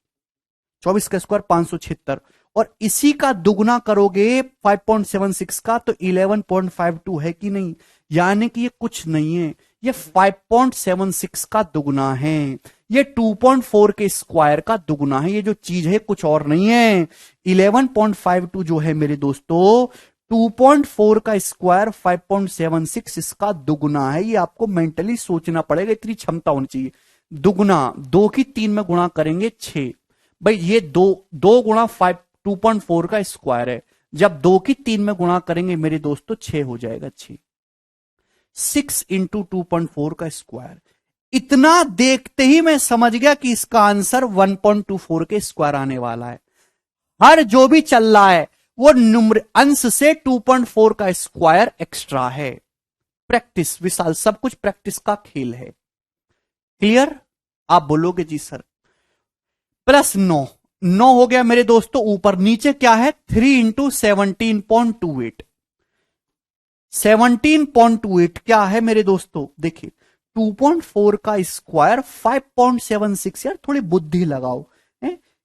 24 का स्क्वायर 576, और इसी का दुगना करोगे 5.76 का तो 11.52 है कि नहीं? यानी कि ये कुछ नहीं है, ये 5.76 का दुगना है, ये 2.4 के स्क्वायर का दुगना है। ये जो चीज है कुछ और नहीं है। 11.52 जो है मेरे दोस्तों 2.4 का स्क्वायर 5.76 इसका दुगना है। ये आपको मेंटली सोचना पड़ेगा, इतनी क्षमता होनी चाहिए। दुगना 2 की 3 में गुणा करेंगे 6, भाई ये 2 गुणा 2.4 का स्क्वायर है, जब 2 की 3 में गुणा करेंगे मेरे दोस्तों 6 हो जाएगा। 6 इंटू 2.4 का स्क्वायर, इतना देखते ही मैं समझ गया कि इसका आंसर 1.24 के स्क्वायर आने वाला है। हर जो भी चल रहा है वो अंश से 2.4 का स्क्वायर एक्स्ट्रा है। प्रैक्टिस विशाल, सब कुछ प्रैक्टिस का खेल है। क्लियर? आप बोलोगे जी सर। +9 हो गया मेरे दोस्तों। ऊपर नीचे क्या है? 3 इंटू 17.28। 17.28 क्या है मेरे दोस्तों? देखिए 2.4 का स्क्वायर 5.76। यार थोड़ी बुद्धि लगाओ।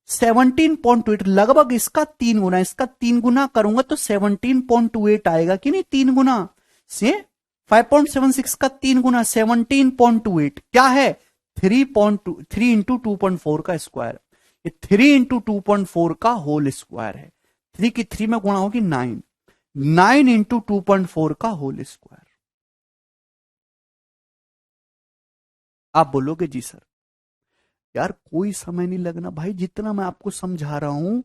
17.28 लगभग इसका 3 गुना। इसका 3 गुना करूंगा तो 17.28 आएगा कि नहीं? 3 गुना से 5.76 का 3 गुना 17.28 क्या है? 3 इंटू 2.4 का स्क्वायर। ये 3 इंटू 2.4 का होल स्क्वायर है। 3 की 3 में गुणा होगी 9 इंटू 2.4 का होल स्क्वायर। आप बोलोगे जी सर। यार कोई समय नहीं लगना भाई, जितना मैं आपको समझा रहा हूं।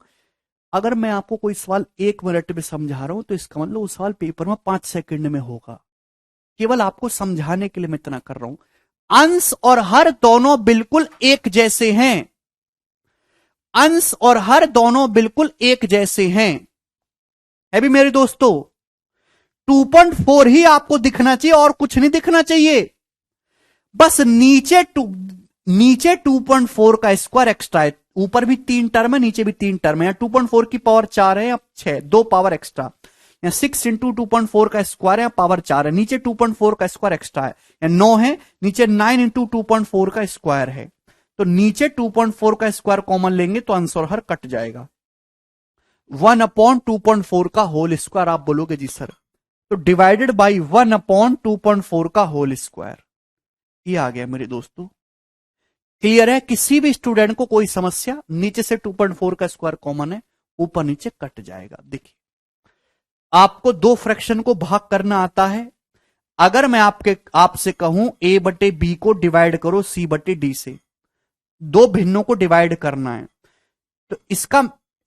अगर मैं आपको कोई सवाल 1 मिनट में समझा रहा हूं तो इसका मतलब वो सवाल पेपर में 5 सेकंड में होगा। केवल आपको समझाने के लिए मैं इतना कर रहा हूं। अंश और हर दोनों बिल्कुल एक जैसे हैं। अंश और हर दोनों बिल्कुल एक जैसे हैं। है भी मेरे दोस्तों। 2.4 ही आपको दिखना चाहिए और कुछ नहीं दिखना चाहिए। बस नीचे 2.4 का स्क्वायर एक्स्ट्रा है। ऊपर भी 3 टर्म है, नीचे भी 3 टर्म है। 2.4 की पावर 4 है या 6, 2 पावर एक्स्ट्रा। या 6 इंटू 2.4 का स्क्वायर है, पावर 4 है। नीचे 2.4 का स्क्वायर एक्स्ट्रा है या 9 है। नीचे 9 इंटू 2.4 का स्क्वायर है। तो नीचे 2.4 का स्क्वायर कॉमन लेंगे तो आंसर हर कट जाएगा। 1/2.4 का होल स्क्वायर। आप बोलोगे जी सर। तो डिवाइडेड बाई 1/2.4 का होल स्क्वायर। ये आ गया मेरे दोस्तों। क्लियर है? किसी भी स्टूडेंट को कोई समस्या? नीचे से 2.4 का स्क्वायर कॉमन है, ऊपर नीचे कट जाएगा। देखिए आपको 2 फ्रैक्शन को भाग करना आता है। अगर मैं आपसे कहूं a/b को डिवाइड करो c/d से, 2 भिन्नों को डिवाइड करना है, तो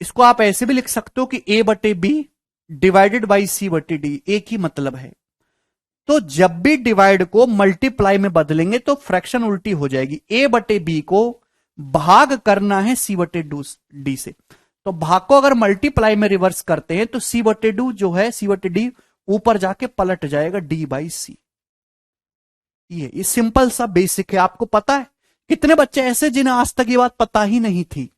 इसको आप ऐसे भी लिख सकते हो कि a/b डिवाइडेड बाई c/d। एक ही मतलब है। तो जब भी डिवाइड को मल्टीप्लाई में बदलेंगे तो फ्रैक्शन उल्टी हो जाएगी। a/b को भाग करना है c/d से, तो भाग को अगर मल्टीप्लाई में रिवर्स करते हैं तो c/d जो है, c/d ऊपर जाके पलट जाएगा d/c। ये सिंपल सा बेसिक है। आपको पता है कितने बच्चे ऐसे जिन्हें आज तक ये बात पता ही नहीं थी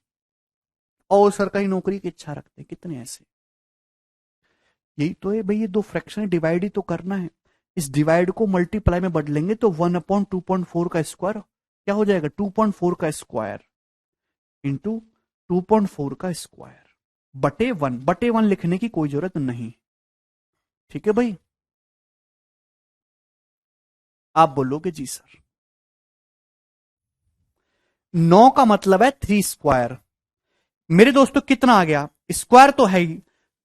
और सरकारी नौकरी की इच्छा रखते हैं? कितने ऐसे? यही तो है भाई, ये 2 फ्रैक्शन डिवाइड ही तो करना है। इस डिवाइड को मल्टीप्लाई में बदलेंगे तो 1/2.4 का स्क्वायर क्या हो जाएगा? 2.4 का स्क्वायर इंटू 2.4 का स्क्वायर बटे 1 लिखने की कोई जरूरत नहीं। ठीक है भाई? आप बोलोगे जी सर। 9 का मतलब है 3 स्क्वायर। मेरे दोस्तों कितना आ गया? स्क्वायर तो है ही।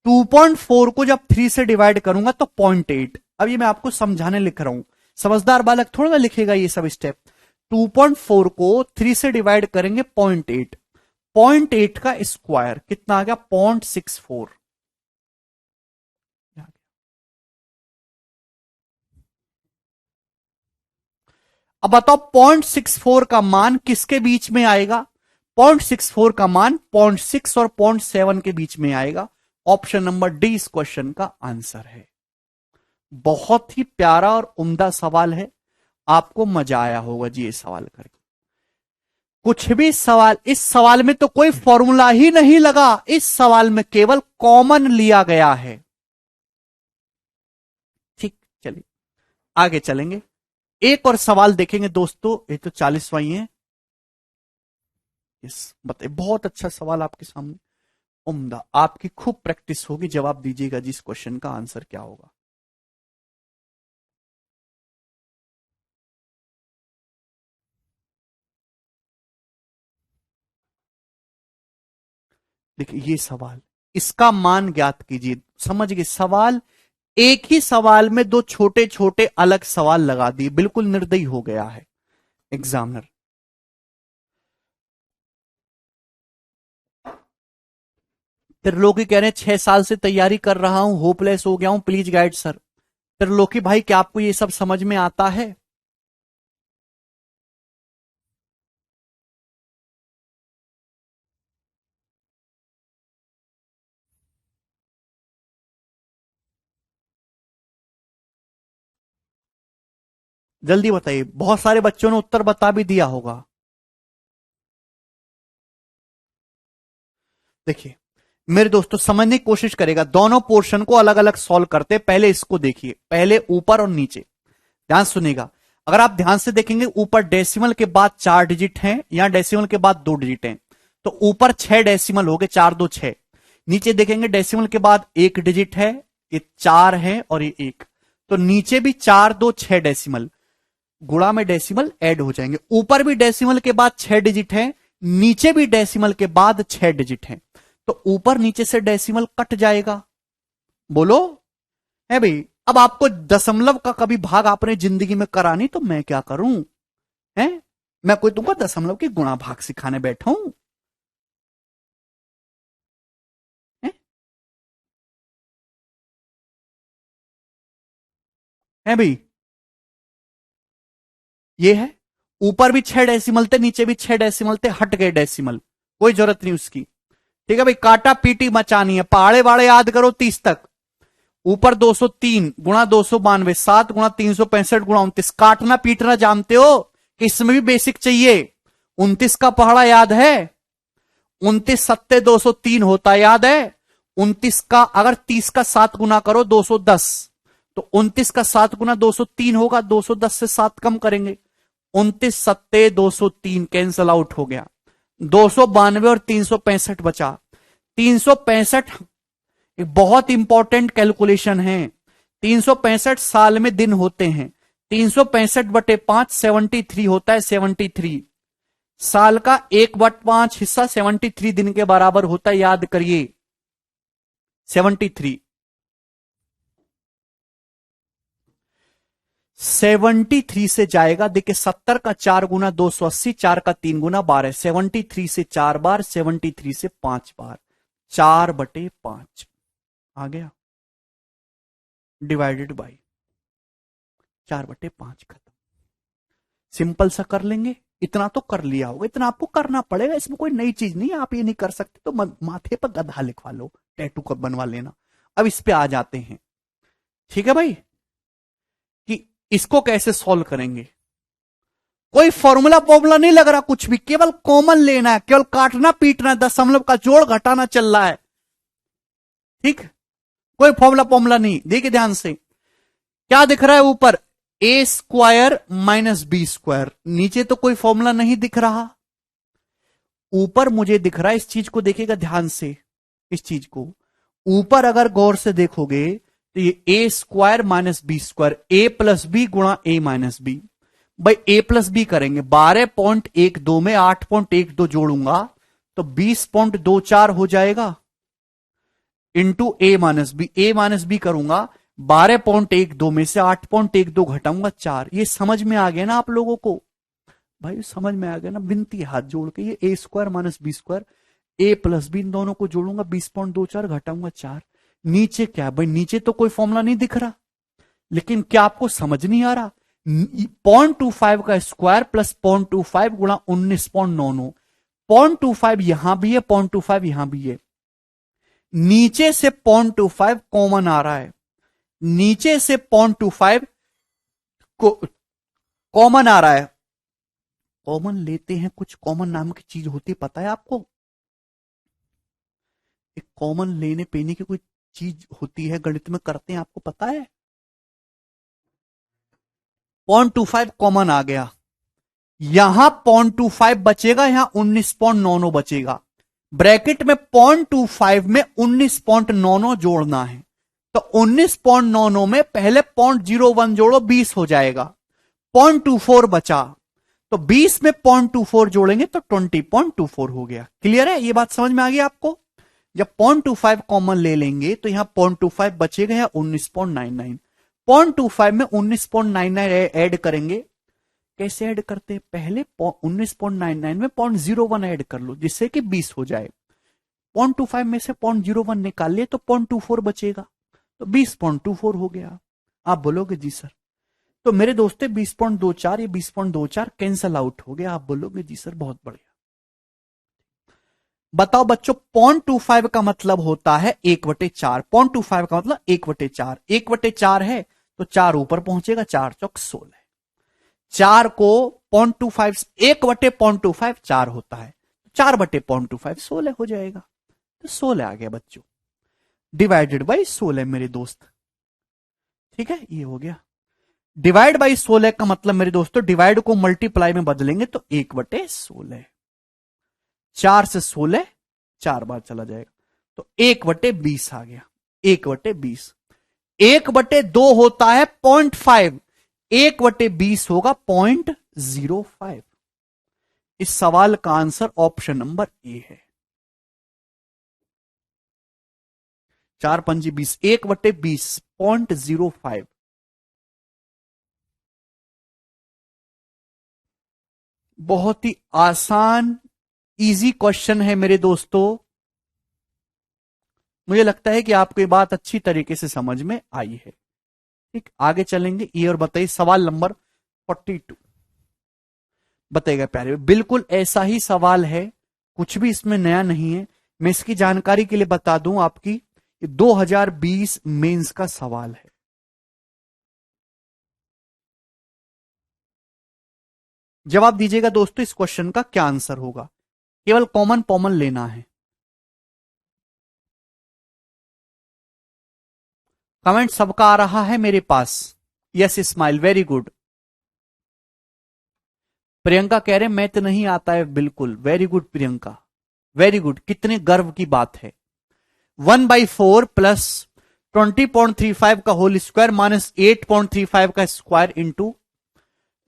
2.4 को जब 3 से डिवाइड करूंगा तो 0.8। अब ये मैं आपको समझाने लिख रहा हूं, समझदार बालक थोड़ा ना लिखेगा ये सब स्टेप। 2.4 को 3 से डिवाइड करेंगे 0.8। 0.8 का स्क्वायर कितना आ गया? 0.64। अब बताओ 0.64 का मान किसके बीच में आएगा? 0.64 का मान 0.6 और 0.7 के बीच में आएगा। ऑप्शन नंबर डी इस क्वेश्चन का आंसर है। बहुत ही प्यारा और उम्दा सवाल है। आपको मजा आया होगा जी ये सवाल करके। कुछ भी सवाल, इस सवाल में तो कोई फॉर्मूला ही नहीं लगा। इस सवाल में केवल कॉमन लिया गया है। ठीक, चलिए आगे चलेंगे। एक और सवाल देखेंगे दोस्तों। ये तो 40वां ही है। यस, बताइए। बहुत अच्छा सवाल आपके सामने, उम्दा। आपकी खूब प्रैक्टिस होगी, जवाब दीजिएगा जिस क्वेश्चन का आंसर क्या होगा। देखिए ये सवाल, इसका मान ज्ञात कीजिए। समझ गए सवाल? एक ही सवाल में 2 छोटे छोटे अलग सवाल लगा दिए, बिल्कुल निर्दयी हो गया है एग्जामिनर। त्रिलोकी कह रहे हैं 6 साल से तैयारी कर रहा हूं, होपलेस हो गया हूं, प्लीज गाइड सर। त्रिलोकी भाई क्या आपको ये सब समझ में आता है? जल्दी बताइए, बहुत सारे बच्चों ने उत्तर बता भी दिया होगा। देखिए मेरे दोस्तों, समझने की कोशिश करेगा, दोनों पोर्शन को अलग अलग सॉल्व करते। पहले इसको देखिए, पहले ऊपर और नीचे ध्यान सुनेगा। अगर आप ध्यान से देखेंगे, ऊपर डेसिमल के बाद 4 डिजिट हैं, यहां डेसिमल के बाद 2 डिजिट हैं, तो ऊपर 6 डेसिमल हो गए, 4 2 6। नीचे देखेंगे डेसिमल के बाद 1 डिजिट है, ये 4 है और ये 1, तो नीचे भी 4 2 6 डेसिमल, गुणा में डेसिमल ऐड हो जाएंगे। ऊपर भी डेसिमल के बाद 6 डिजिट है, नीचे भी डेसिमल के बाद 6 डिजिट है, तो ऊपर नीचे से डेसिमल कट जाएगा। बोलो है भाई। अब आपको दशमलव का कभी भाग आपने जिंदगी में करा नहीं, तो मैं क्या करूं? है मैं कोई तुमको दशमलव की गुणा भाग सिखाने बैठा हूं? है भाई, ये है। ऊपर भी 6 डेसिमल थे, नीचे भी 6 डेसिमल थे, हट गए डेसिमल, कोई जरूरत नहीं उसकी। ठीक है भाई, काटा पीटी मचानी है, पहाड़े वाड़े याद करो 30 तक। ऊपर 203 गुणा 292, 7 गुणा 365 गुणा 29, काटना पीटना जानते हो, इसमें भी बेसिक चाहिए। 29 का पहाड़ा याद है? 29 सत्ते 203 होता है, याद है? 29 का अगर 30 का 7 गुना करो 210, तो 29 का 7 गुना 203 होगा, 210 से 7 कम करेंगे, 29 सत्ते 203 कैंसल आउट हो गया, 292 और 365 बचा। 365 एक बहुत इंपॉर्टेंट कैलकुलेशन है। 365 साल में दिन होते हैं, 365/5 73 होता है, 73 साल का 1/5 हिस्सा 73 दिन के बराबर होता है, याद करिए 73। 73 से जाएगा, देखिए 70 का 4 गुना 280, 4 का 3 गुना 12, 73 से 4 बार, 73 से 5 बार, 4/5 आ गया, डिवाइडेड बाई 4/5 खत्म। सिंपल सा कर लेंगे, इतना तो कर लिया होगा, इतना आपको करना पड़ेगा, इसमें कोई नई चीज नहीं है। आप ये नहीं कर सकते तो माथे पर गधा लिखवा लो, टैटू कब बनवा लेना। अब इस पे आ जाते हैं, ठीक है भाई, कि इसको कैसे सॉल्व करेंगे। कोई फॉर्मूला फॉर्मूला नहीं लग रहा कुछ भी, केवल कॉमन लेना है, केवल काटना पीटना, दशमलव का जोड़ घटाना चल रहा है। ठीक, कोई फॉर्मूला फॉर्मूला नहीं। देखिए ध्यान से, क्या दिख रहा है ऊपर? ए स्क्वायर माइनस बी स्क्वायर। नीचे तो कोई फॉर्मूला नहीं दिख रहा, ऊपर मुझे दिख रहा है। इस चीज को देखिएगा ध्यान से, इस चीज को ऊपर अगर गौर से देखोगे तो ये a square minus b square, a plus b गुणा ए माइनस बी। भाई ए प्लस बी करेंगे, 12.12 में 8.12 जोड़ूंगा तो 20.24 हो जाएगा, into a minus B. A minus B करूंगा, 12.12 में से 8.12 घटाऊंगा 4। ये समझ में आ गया ना आप लोगों को? भाई समझ में आ गया ना? विनती हाथ जोड़ के, ये a square minus b square, a plus B, इन दोनों को जोड़ूंगा, 20.24 घटाऊंगा 4। नीचे क्या भाई? नीचे तो कोई फॉर्मूला नहीं दिख रहा, लेकिन क्या आपको समझ नहीं आ रहा? 0.25 का स्क्वायर प्लस 0.25 गुणा 19.99, 0.25 यहां भी है, 0.25 यहां भी है, नीचे से 0.25 कॉमन आ रहा है, नीचे से 0.25 को कॉमन आ रहा है। कॉमन लेते हैं, कुछ कॉमन नाम की चीज होती है, पता है आपको? एक कॉमन लेने पेने की कोई चीज होती है, गणित में करते हैं, आपको पता है? 0.25 कॉमन आ गया, यहां 0.25 बचेगा, यहां 19.99 बचेगा। ब्रैकेट में 0.25 में 19.99 जोड़ना है, तो 19.99 में पहले 0.01 जोड़ो, 20 हो जाएगा। 0.24 बचा, तो 20 में 0.24 जोड़ेंगे तो 20.24 हो गया। क्लियर है? ये बात समझ में आ गई आपको? जब 0.25 कॉमन ले लेंगे तो यहां 0.25 बचेगा, यहां 19.99, 0.25 में 19.99 ऐड करेंगे। कैसे ऐड करते हैं? पहले 19.99 में 0.01 ऐड कर लो, जिससे कि 20 हो जाए। 0.25 में से 0.01 निकाल लिए तो 0.24 बचेगा, तो 20.24 हो गया। आप बोलोगे जी सर, तो मेरे दोस्तों 20.24, ये 20.24 कैंसल आउट हो गया। आप बोलोगे जी सर बहुत बढ़िया। बताओ बच्चों, 0.25 का मतलब होता है 1/4। 0.25 का मतलब 1/4, 1/4 है तो 4 ऊपर पहुंचेगा, 4 चौक 16। 4 को 0.25 1/0.25 4 होता है, 4/0.25 16 हो जाएगा। तो 16 आ गया बच्चों, डिवाइडेड बाई 16 मेरे दोस्त। ठीक है, ये हो गया। डिवाइड बाई 16 का मतलब मेरे दोस्तों, डिवाइड को मल्टीप्लाई में बदलेंगे तो 1/16, 4 से 16 4 बार चला जाएगा, तो 1/20 आ गया। 1/20, 1/2 होता है 0.5, 1/20 होगा 0.05। इस सवाल का आंसर ऑप्शन नंबर ए है। 4 पंजी 20, 1/20 0.05। बहुत ही आसान इजी क्वेश्चन है मेरे दोस्तों। मुझे लगता है कि आपको ये बात अच्छी तरीके से समझ में आई है। ठीक, आगे चलेंगे। ये और बताइए सवाल नंबर 42। बताइएगा प्यारे, बिल्कुल ऐसा ही सवाल है, कुछ भी इसमें नया नहीं है। मैं इसकी जानकारी के लिए बता दूं आपकी, 2020 मेंस का सवाल है। जवाब दीजिएगा दोस्तों, इस क्वेश्चन का क्या आंसर होगा। केवल कॉमन कॉमन लेना है। कमेंट सबका आ रहा है मेरे पास। Yes smile, very good. Priyanka कह रहे मैथ नहीं आता है, बिल्कुल very good Priyanka, very good. कितने गर्व की बात है। 1/4 प्लस 20.35 का होल स्क्वायर माइनस 8.35 का स्क्वायर इंटू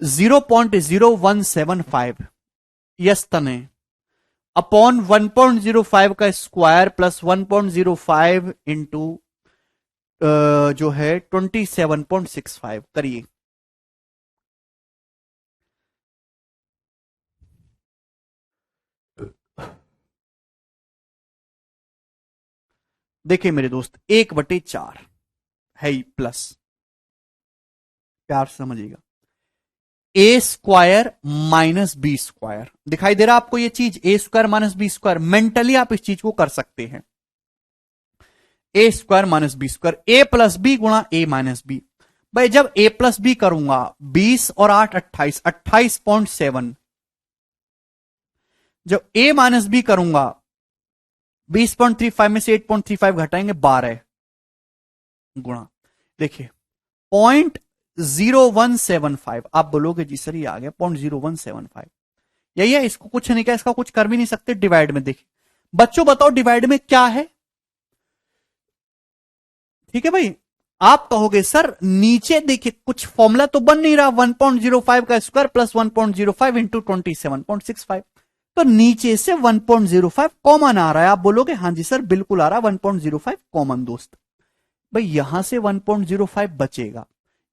0.0175, यस तने, अपॉन 1.05 का स्क्वायर प्लस 1.05 इंटू जो है 27.65 करिए। देखिए मेरे दोस्त, 1/4 है ही प्लस, प्यार से समझिएगा, a square minus b square. दिखाई दे रहा आपको ये चीज, a square minus b square. Mentally आप इस चीज को कर सकते हैं, a square minus b square, a plus b गुणा ए माइनस बी। भाई जब ए प्लस बी करूंगा, 20 और 8 28, 28.7। जब ए माइनस बी करूंगा, 20.35 में से 8.35 घटाएंगे 12 गुणा, देखिए 0.0175। आप बोलोगे जी सर ये आ गया 0.0175, यही है, इसको कुछ नहीं क्या, इसका कुछ कर भी नहीं सकते। डिवाइड में देखिए बच्चों, बताओ डिवाइड में क्या है। ठीक है भाई, आप कहोगे सर नीचे देखिए कुछ फॉर्मूला तो बन नहीं रहा, 1.05 का स्क्वायर प्लस 1.05 इंटू 27.65, तो नीचे से 1.05 कॉमन आ रहा है। आप बोलोगे हाँ जी सर बिल्कुल आ रहा है 1.05 कॉमन दोस्त। भाई यहां से 1.05 बचेगा,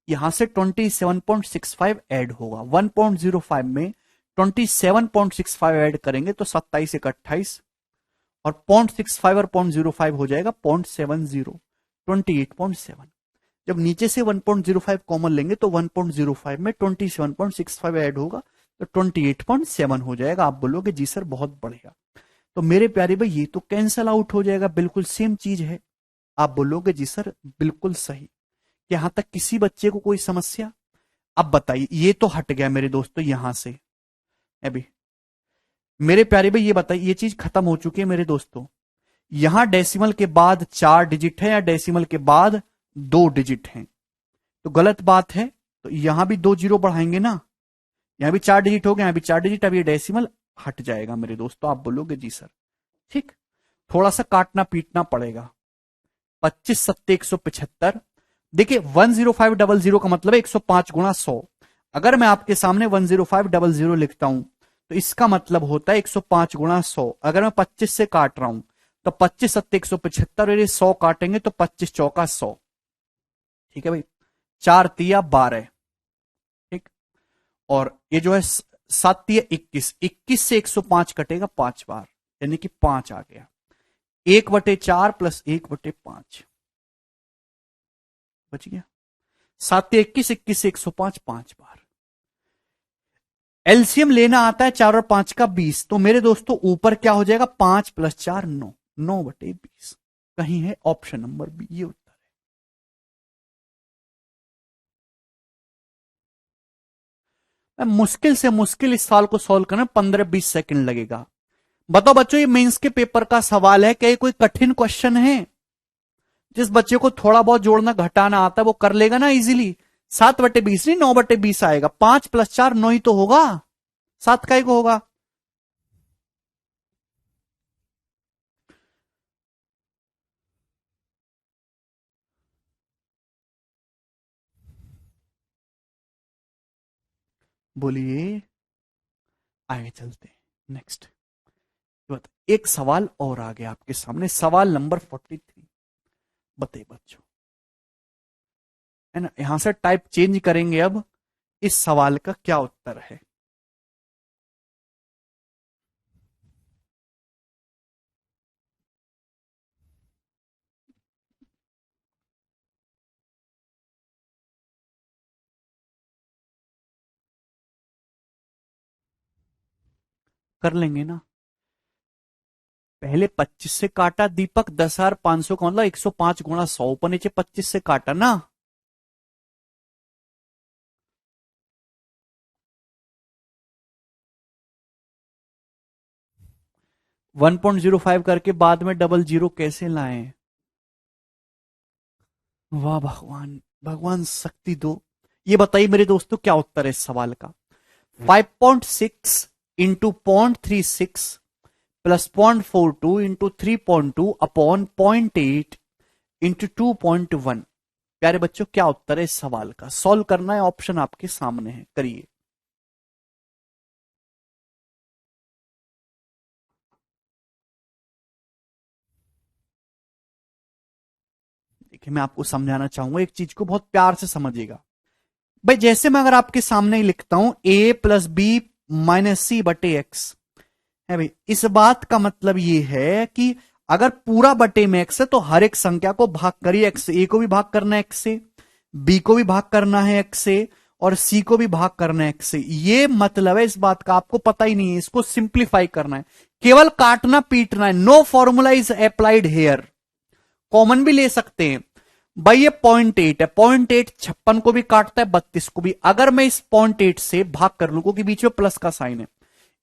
यहां से 27.65 ऐड होगा। 1.05 में 27.65 ऐड करेंगे तो 27 एक 28, और 0.65 और 0.05 हो जाएगा 0.70, 28.7। जब नीचे से 1.05 कॉमन लेंगे तो 1.05 में 27.65 ऐड होगा तो 28.7 हो जाएगा। आप बोलोगे जी सर बहुत बढ़िया। तो मेरे प्यारे भाई ये तो कैंसल आउट हो जाएगा, बिल्कुल सेम चीज है। आप बोलोगे जी सर बिल्कुल सही। यहां तक किसी बच्चे को कोई समस्या? अब बताइए, ये तो हट गया मेरे दोस्तों यहां से। अभी मेरे प्यारे भाई ये बताइए, ये चीज खत्म हो चुकी है मेरे दोस्तों। यहां डेसिमल के बाद 4 डिजिट है या डेसिमल के बाद 2 डिजिट है, तो गलत बात है। तो यहां भी 2 जीरो बढ़ाएंगे ना, यहां भी 4 डिजिट हो गया, यहां भी 4 डिजिट, अब ये डेसिमल हट जाएगा मेरे दोस्तों। आप बोलोगे जी सर ठीक, थोड़ा सा काटना पीटना पड़ेगा। 25 सत्ते 175। देखिए 10500 का मतलब है 105 गुणा 100। अगर मैं आपके सामने 10500 लिखता हूं तो इसका मतलब होता है 105 गुणा 100। अगर मैं 25 से काट रहा हूं तो 25 सत्ते 175 और ये 100 काटेंगे तो 25 चौका 100। ठीक है भाई, 4 तिया 12। ठीक, और ये जो है 7 तिया 21, 21 से 105 कटेगा 5 बार, यानी कि 5 आ गया। 1/4 प्लस 1/5 बच गया। 7 21, 21 से 105 5 बार। एलसीएम लेना आता है 4 और 5 का 20, तो मेरे दोस्तों ऊपर क्या हो जाएगा 5 प्लस 4 9, 9/20 कहीं है ऑप्शन नंबर बी, ये उत्तर है। मुश्किल से मुश्किल इस सवाल को सॉल्व करना 15-20 सेकंड लगेगा। बताओ बच्चों, ये मेंस के पेपर का सवाल है, क्या ये कोई कठिन क्वेश्चन है? जिस बच्चे को थोड़ा बहुत जोड़ना घटाना आता है वो कर लेगा ना इजीली। 7/20 नहीं, 9/20 आएगा। 5 + 4 9 ही तो होगा, 7 का ही को होगा। बोलिए, आगे चलते नेक्स्ट। एक सवाल और आ गया आपके सामने, सवाल नंबर 43। बताइए बच्चों, है ना, यहां से टाइप चेंज करेंगे। अब इस सवाल का क्या उत्तर है? कर लेंगे ना। पहले 25 से काटा दीपक, 10,500 का मतलब 105 गुणा 100, ऊपर नीचे 25 से काटा ना। 1.05 करके बाद में डबल जीरो कैसे लाएं? वाह भगवान, भगवान शक्ति दो। ये बताइए मेरे दोस्तों, क्या उत्तर है इस सवाल का? 5.6 into 0.36 plus 0.42 into 3.2 upon 0.8 into 2.1। प्यारे बच्चों, क्या उत्तर है इस सवाल का? सॉल्व करना है, ऑप्शन आपके सामने है, करिए। देखिए, मैं आपको समझाना चाहूंगा, एक चीज को बहुत प्यार से समझिएगा। भाई जैसे मैं अगर आपके सामने ही लिखता हूं a प्लस बी माइनस सी बटे एक्स, है भाई, इस बात का मतलब ये है कि अगर पूरा बटे में एक्स है तो हर एक संख्या को भाग करिए एक्स से। ए को भी भाग करना है एक्स से, बी को भी भाग करना है एक्स से, और सी को भी भाग करना है एक्स से। ये मतलब है इस बात का, आपको पता ही नहीं है, इसको सिंप्लीफाई करना है, केवल काटना पीटना है। No formula is applied here. Common भी ले सकते हैं। भाई ये 0.8 है, 0.8 56 को भी काटता है, 32 को भी। अगर मैं इस 0.8 से भाग कर लू, क्योंकि बीच में प्लस का साइन है,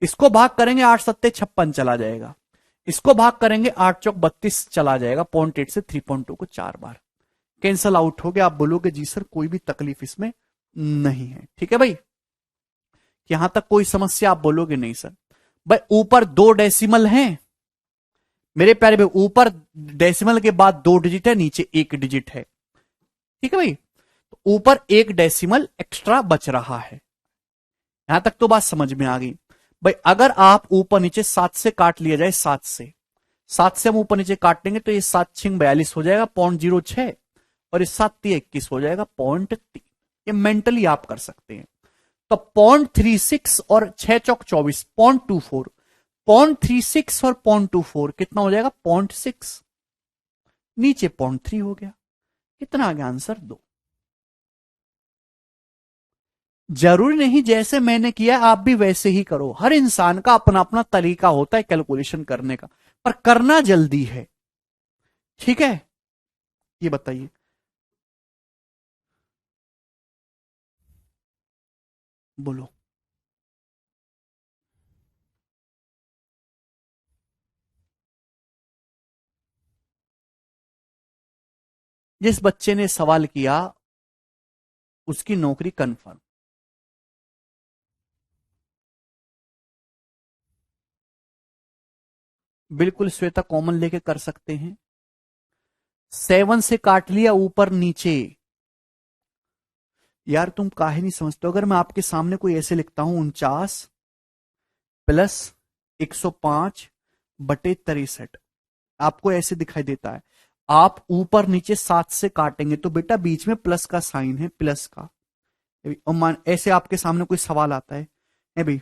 इसको भाग करेंगे 8 सत्ते 56 चला जाएगा, इसको भाग करेंगे 8 चौक 32 चला जाएगा। 0.8 से 3.2 को 4 बार कैंसल आउट हो गया। आप बोलोगे जी सर कोई भी तकलीफ इसमें नहीं है, ठीक है भाई, यहां तक कोई समस्या? आप बोलोगे नहीं सर। भाई ऊपर 2 डेसिमल हैं मेरे प्यारे भाई, ऊपर डेसिमल के बाद 2 डिजिट है, नीचे 1 डिजिट है, ठीक है भाई। तो ऊपर 1 डेसिमल एक्स्ट्रा बच रहा है। यहां तक तो बात समझ में आ गई। भाई अगर आप ऊपर नीचे 7 से काट लिया जाए, 7 से हम ऊपर नीचे काटेंगे तो ये 7×6 = 42 हो जाएगा, 0.06, और ये 7×3 = 21 हो जाएगा, 0.3। ये मेंटली आप कर सकते हैं। तो 0.36 और 6×4 = 24, 0.24, 0.36 और 0.24 कितना हो जाएगा? 0.6, नीचे 0.3 हो गया। कितना आ गया आंसर? 2। जरूरी नहीं जैसे मैंने किया आप भी वैसे ही करो, हर इंसान का अपना अपना तरीका होता है कैलकुलेशन करने का, पर करना जल्दी है, ठीक है? ये बताइए। बोलो। जिस बच्चे ने सवाल किया उसकी नौकरी कंफर्म। बिल्कुल श्वेता, कॉमन लेके कर सकते हैं। 7 से काट लिया ऊपर नीचे। यार तुम काहे नहीं समझते हो? अगर मैं आपके सामने कोई ऐसे लिखता हूं 49 प्लस 105/63, आपको ऐसे दिखाई देता है। आप ऊपर नीचे 7 से काटेंगे तो बेटा बीच में प्लस का साइन है, प्लस का। और ऐसे आपके सामने कोई सवाल आता है भाई,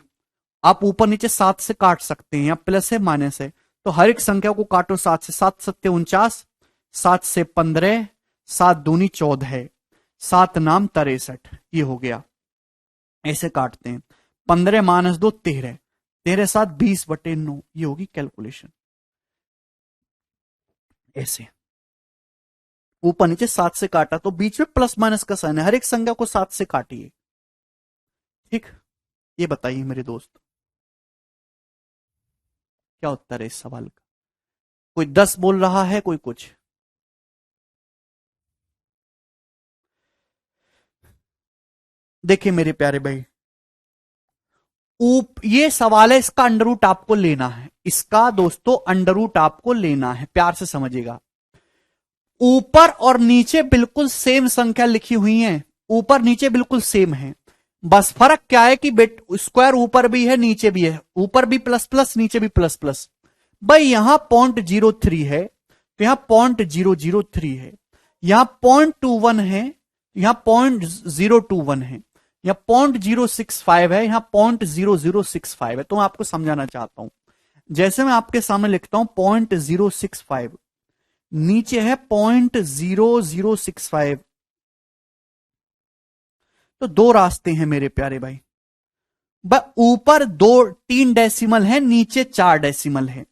आप ऊपर नीचे 7 से काट सकते हैं, या प्लस है माइनस है, तो हर एक संख्या को काटो 7 से। 7 सत्ते 49, 7 से 15, 7 दूनी 14, 7 नाम 63, ये हो गया। ऐसे काटते हैं। 15 - 2 13, 13 7 20/9, ये होगी कैलकुलेशन। ऐसे ऊपर नीचे 7 से काटा तो बीच में प्लस माइनस का साइन है, हर एक संख्या को 7 से काटिए, ठीक। ये बताइए मेरे दोस्त, क्या उत्तर है इस सवाल का? कोई 10 बोल रहा है, कोई कुछ। देखिए मेरे प्यारे भाई, ये सवाल है, इसका अंडर रूट आपको लेना है, इसका दोस्तों अंडर रूट आपको लेना है, प्यार से समझिएगा। ऊपर और नीचे बिल्कुल सेम संख्या लिखी हुई है, ऊपर नीचे बिल्कुल सेम है, बस फर्क क्या है कि बेट स्क्वायर ऊपर भी है नीचे भी है, ऊपर भी प्लस प्लस नीचे भी प्लस प्लस। भाई यहां 0.03 है तो यहां 0.003 है, यहां 0.21 है, यहां 0.021 है, यहां 0.065 है, यहां 0.0065 है। तो मैं आपको समझाना चाहता हूं, जैसे मैं आपके सामने लिखता हूं 0.065, नीचे है 0.0065, तो दो रास्ते हैं मेरे प्यारे भाई। ऊपर 3 डेसिमल है, नीचे 4 डेसिमल है।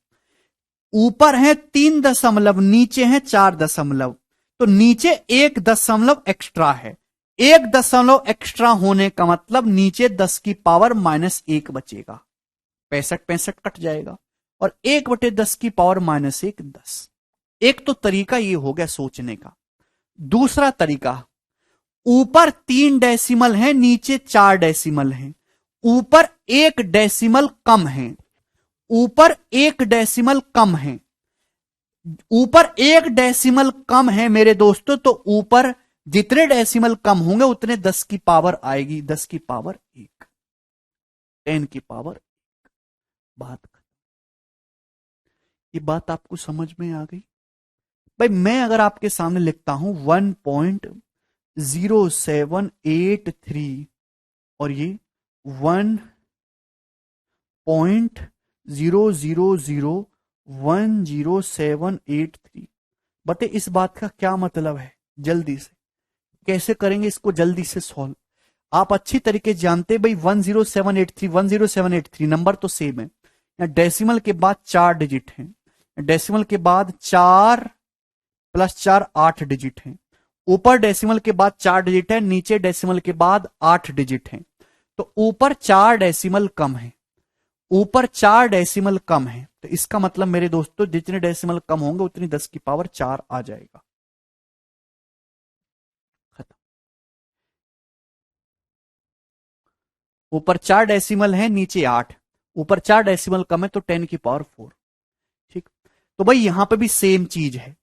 ऊपर है 3 दशमलव, नीचे है 4 दशमलव, तो नीचे 1 दशमलव एक्स्ट्रा है। 1 दशमलव एक्स्ट्रा होने का मतलब नीचे 10 की पावर -1 बचेगा, 65 कट जाएगा, और 1/10 की पावर -1 10। एक तो तरीका ये हो गया सोचने का। दूसरा तरीका, ऊपर 3 डेसिमल है, नीचे 4 डेसिमल है, ऊपर 1 डेसिमल कम है, ऊपर 1 डेसिमल कम है, ऊपर 1 डेसिमल कम है मेरे दोस्तों, तो ऊपर जितने डेसिमल कम होंगे उतने 10 की पावर आएगी, 10 की पावर 1, 10 की पावर। बात, ये बात आपको समझ में आ गई? भाई मैं अगर आपके सामने लिखता हूं 1.0783 और ये 1.00010783, बटे इस बात का क्या मतलब है? जल्दी से कैसे करेंगे इसको, जल्दी से सॉल्व। आप अच्छी तरीके से जानते हैं भाई, 10783 नंबर तो सेम है, यहाँ डेसिमल के बाद 4 डिजिट हैं, डेसिमल के बाद 4 + 4 8 डिजिट हैं, ऊपर डेसिमल के बाद 4 डिजिट है, नीचे डेसिमल के बाद 8 डिजिट हैं, तो ऊपर 4 डेसिमल कम है, ऊपर 4 डेसिमल कम है, तो इसका मतलब मेरे दोस्तों जितने डेसिमल कम होंगे उतनी 10 की पावर 4 आ जाएगा। खत्म। ऊपर 4 डेसिमल है, नीचे 8, ऊपर 4 डेसिमल कम है तो 10 की पावर 4। ठीक, तो भाई यहां पे भी सेम चीज है,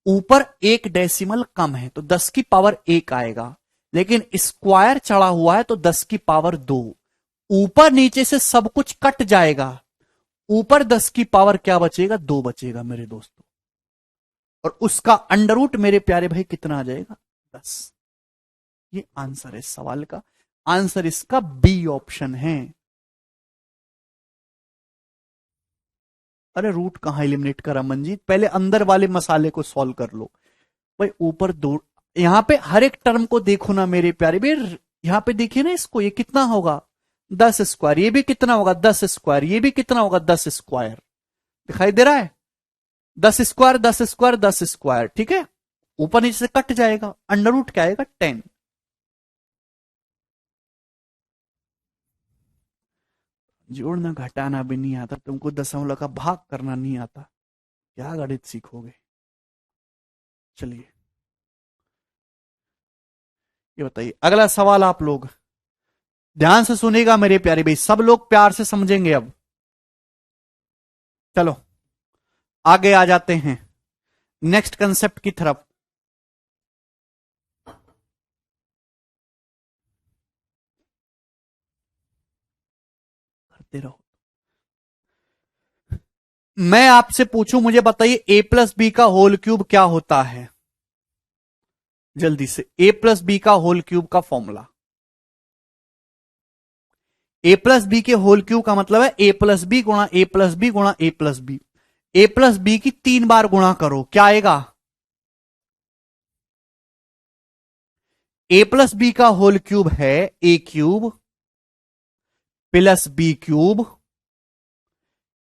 ऊपर 1 डेसिमल कम है तो 10 की पावर 1 आएगा, लेकिन स्क्वायर चढ़ा हुआ है तो 10 की पावर 2। ऊपर नीचे से सब कुछ कट जाएगा, ऊपर 10 की पावर क्या बचेगा? 2 बचेगा मेरे दोस्तों, और उसका अंडर रूट मेरे प्यारे भाई कितना आ जाएगा? 10। ये आंसर है इस सवाल का, आंसर इसका बी ऑप्शन है। अरे रूट कहां एलिमिनेट करा मंजीत, पहले अंदर वाले मसाले को सॉल्व कर लो। भाई ऊपर दो, यहां पे हर एक टर्म को देखो ना मेरे प्यारे भाई, यहां पे देखिए ना इसको, ये कितना होगा? 10 स्क्वायर, ये भी कितना होगा? 10 स्क्वायर, ये भी कितना होगा? 10 स्क्वायर। दिखाई दे रहा है? 10 स्क्वायर, 10 स्क्वायर, 10 स्क्वायर, ठीक है, ऊपर नीचे से कट जाएगा, अंडर रूट क्या आएगा? 10। जोड़ना घटाना भी नहीं आता तुमको, दशमलव का भाग करना नहीं आता, क्या गणित सीखोगे? चलिए ये बताइए, अगला सवाल आप लोग ध्यान से सुनेगा मेरे प्यारे भाई, सब लोग प्यार से समझेंगे अब। चलो आगे आ जाते हैं नेक्स्ट कंसेप्ट की तरफ। करते रहो। मैं आपसे पूछूं, मुझे बताइए a+b का होल क्यूब क्या होता है? जल्दी से, a+b का होल क्यूब का फॉर्मूला। a+b के होल क्यूब का मतलब है a+b गुणा a+b गुणा a+b, a+b की 3 बार गुणा करो, क्या आएगा? a+b का होल क्यूब है a³ + b³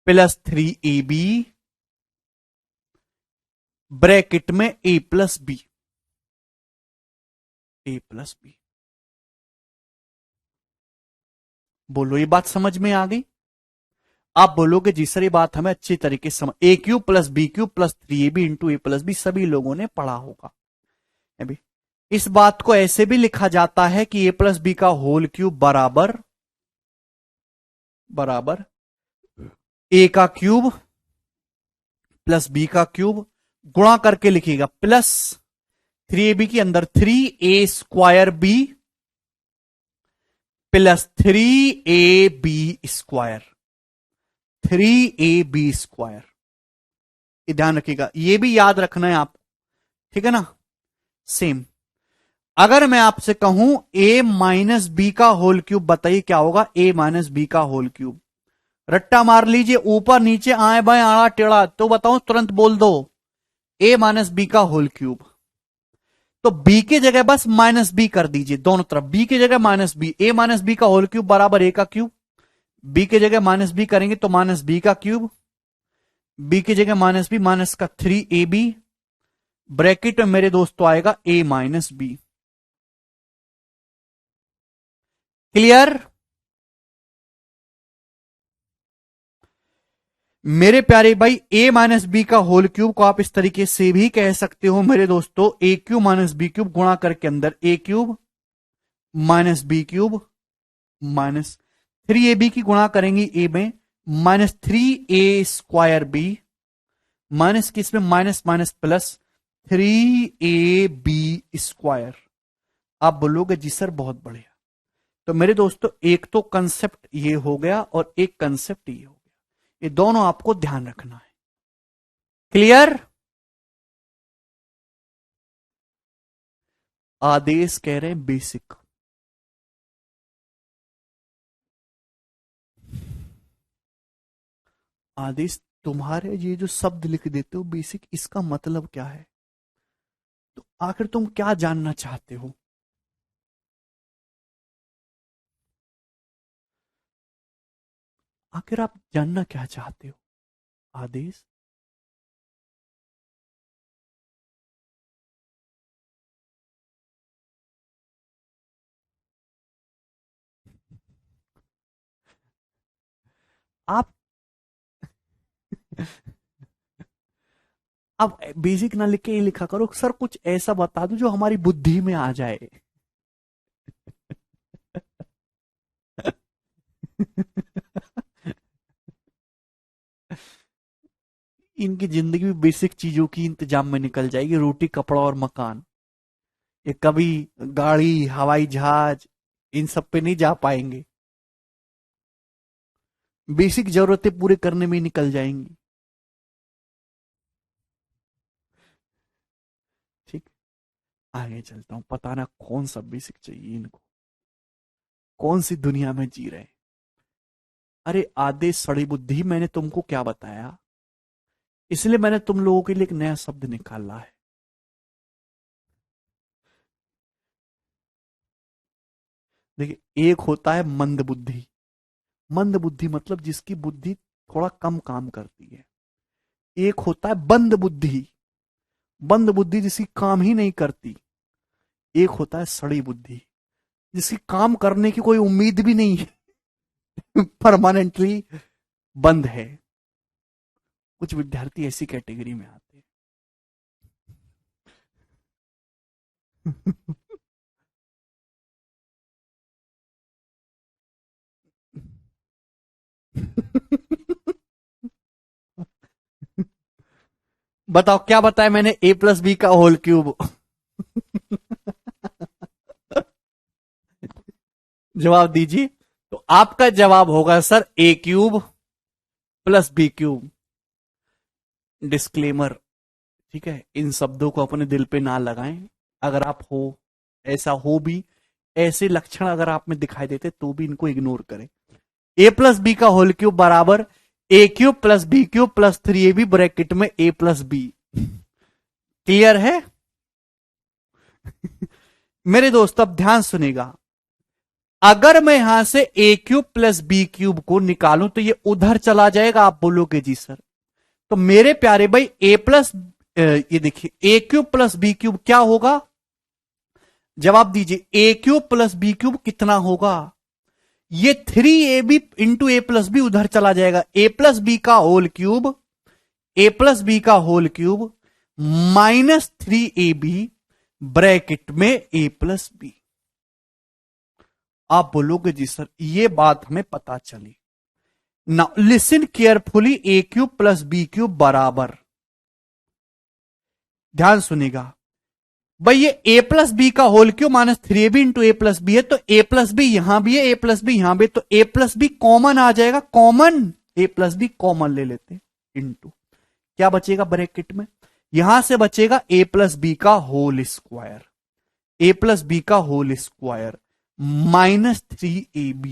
+3ab ब्रैकेट में a+b, a+b। बोलो ये बात समझ में आ गई? आप बोलोगे जी सर ये बात हमें अच्छी तरीके से समझ, a cube plus b cube plus 3ab into a plus b सभी लोगों ने पढ़ा होगा। अभी इस बात को ऐसे भी लिखा जाता है कि ए प्लस बी का होल क्यूब बराबर बराबर ए का क्यूब प्लस बी का क्यूब गुणा करके लिखिएगा प्लस 3ab के अंदर 3a² b plus 3ab square 3ab²। ये ध्यान रखिएगा, ये भी याद रखना है आपको, ठीक है ना। सेम अगर मैं आपसे कहूं a माइनस बी का होल क्यूब, बताइए क्या होगा? a माइनस बी का होल क्यूब। रट्टा मार लीजिए, ऊपर नीचे आए बाएं आड़ा टेढ़ा, तो बताओ तुरंत बोल दो a माइनस बी का होल क्यूब। तो b की जगह बस माइनस बी कर दीजिए दोनों तरफ, b की जगह minus b, a minus b का होल क्यूब बराबर a का क्यूब, b की जगह माइनस बी करेंगे तो माइनस बी का क्यूब, b की जगह माइनस बी माइनस का 3ab, ब्रैकेट में मेरे दोस्तों आएगा a माइनस बी। क्लियर? मेरे प्यारे भाई a माइनस बी का होल क्यूब को आप इस तरीके से भी कह सकते हो मेरे दोस्तों, a cube minus b cube गुणा करके अंदर a cube minus b cube minus 3ab की गुणा करेंगे a में माइनस 3a² b माइनस की इसमें माइनस माइनस प्लस 3ab²। आप बोलोगे जी सर बहुत बढ़िया। तो मेरे दोस्तों एक तो कंसेप्ट ये हो गया और एक कंसेप्ट ये हो गया, ये दोनों आपको ध्यान रखना है। क्लियर? आदेश कह रहे हैं बेसिक। आदेश तुम्हारे ये जो शब्द लिख देते हो बेसिक, इसका मतलब क्या है? तो आखिर तुम क्या जानना चाहते हो? आखिर आप जानना क्या चाहते हो? आदेश आप अब बेसिक ना लिख के ये लिखा करो, सर कुछ ऐसा बता दो जो हमारी बुद्धि में आ जाए। इनकी जिंदगी में बेसिक चीजों की इंतजाम में निकल जाएगी, रोटी कपड़ा और मकान। ये कभी गाड़ी हवाई जहाज इन सब पे नहीं जा पाएंगे, बेसिक जरूरतें पूरे करने में ही निकल जाएंगी। ठीक, आगे चलता हूं, पता ना कौन सा बेसिक चाहिए इनको, कौन सी दुनिया में जी रहे हैं। अरे आधे सड़ी बुद्धि, मैंने तुमको क्या बताया? इसलिए मैंने तुम लोगों के लिए एक नया शब्द निकाला है। देखिए एक होता है मंद बुद्धि, मंद बुद्धि मतलब जिसकी बुद्धि थोड़ा कम काम करती है। एक होता है बंद बुद्धि, बंद बुद्धि जिसकी काम ही नहीं करती। एक होता है सड़ी बुद्धि, जिसकी काम करने की कोई उम्मीद भी नहीं है, परमानेंटली बंद है। कुछ विद्यार्थी ऐसी कैटेगरी में आते हैं। बताओ क्या बताया मैंने? a प्लस बी का होल क्यूब। जवाब दीजिए। तो आपका जवाब होगा sir a cube plus b cube. Disclaimer, ठीक है, इन शब्दों को अपने दिल पे ना लगाएं। अगर आप हो, ऐसा हो भी, ऐसे लक्षण अगर आप में दिखाई देते तो भी इनको इग्नोर करें। a प्लस बी का होल क्यूब बराबर a cube plus b cube plus 3ab bracket में a प्लस बी। क्लियर है? मेरे दोस्त अब ध्यान सुनेगा, अगर मैं यहां से a cube plus b cube को निकालूं तो ये उधर चला जाएगा। आप बोलोगे जी सर, तो मेरे प्यारे भाई a प्लस, ये देखिए a cube plus b cube क्या होगा? जवाब दीजिए, a cube plus b cube कितना होगा? ये 3ab into a plus B उधर चला जाएगा, ए प्लस बी का whole cube, a plus b का whole cube minus 3ab bracket में ए प्लस बी। आप बोलोगे जी सर ये बात हमें पता चली। Now listen carefully, a cube plus b cube बराबर, ध्यान सुनिएगा भाई, ये ए प्लस बी का whole cube minus 3ab into a plus b है, तो ए प्लस बी यहां भी है, ए प्लस बी यहां भी है, तो ए प्लस बी कॉमन आ जाएगा, common A plus B common ले लेते इंटू क्या बचेगा ब्रैकेट में, यहां से बचेगा ए प्लस बी का whole square, a plus b का whole square minus 3ab,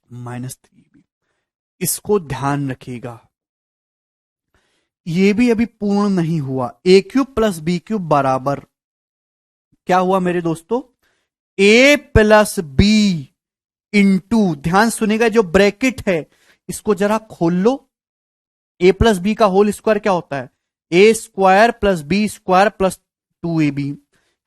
minus 3ab। इसको ध्यान रखिएगा, ये भी अभी पूर्ण नहीं हुआ। ए क्यूब प्लस बी क्यूब बराबर क्या हुआ मेरे दोस्तों, ए प्लस बी इंटू, ध्यान सुनेगा, जो ब्रैकेट है इसको जरा खोल लो, ए प्लस बी का होल स्क्वायर क्या होता है, a square plus b square plus 2ab,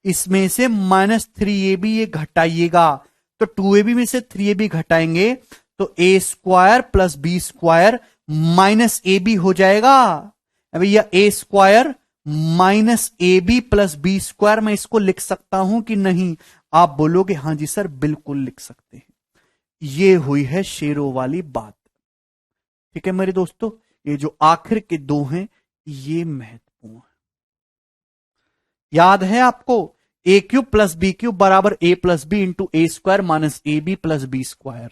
इसमें से माइनस 3ab ये घटाइएगा, तो 2ab में से 3ab घटाएंगे तो a square plus b square minus a b हो जाएगा। भैया a square minus a b plus b square, मैं इसको लिख सकता हूं कि नहीं, आप बोलोगे हां जी सर बिल्कुल लिख सकते हैं। ये हुई है शेरों वाली बात। ठीक है मेरे दोस्तों, ये जो आखिर के दो हैं ये महत्वपूर्ण है, याद है आपको, a cube plus b cube बराबर a plus b into a square minus a b plus b square,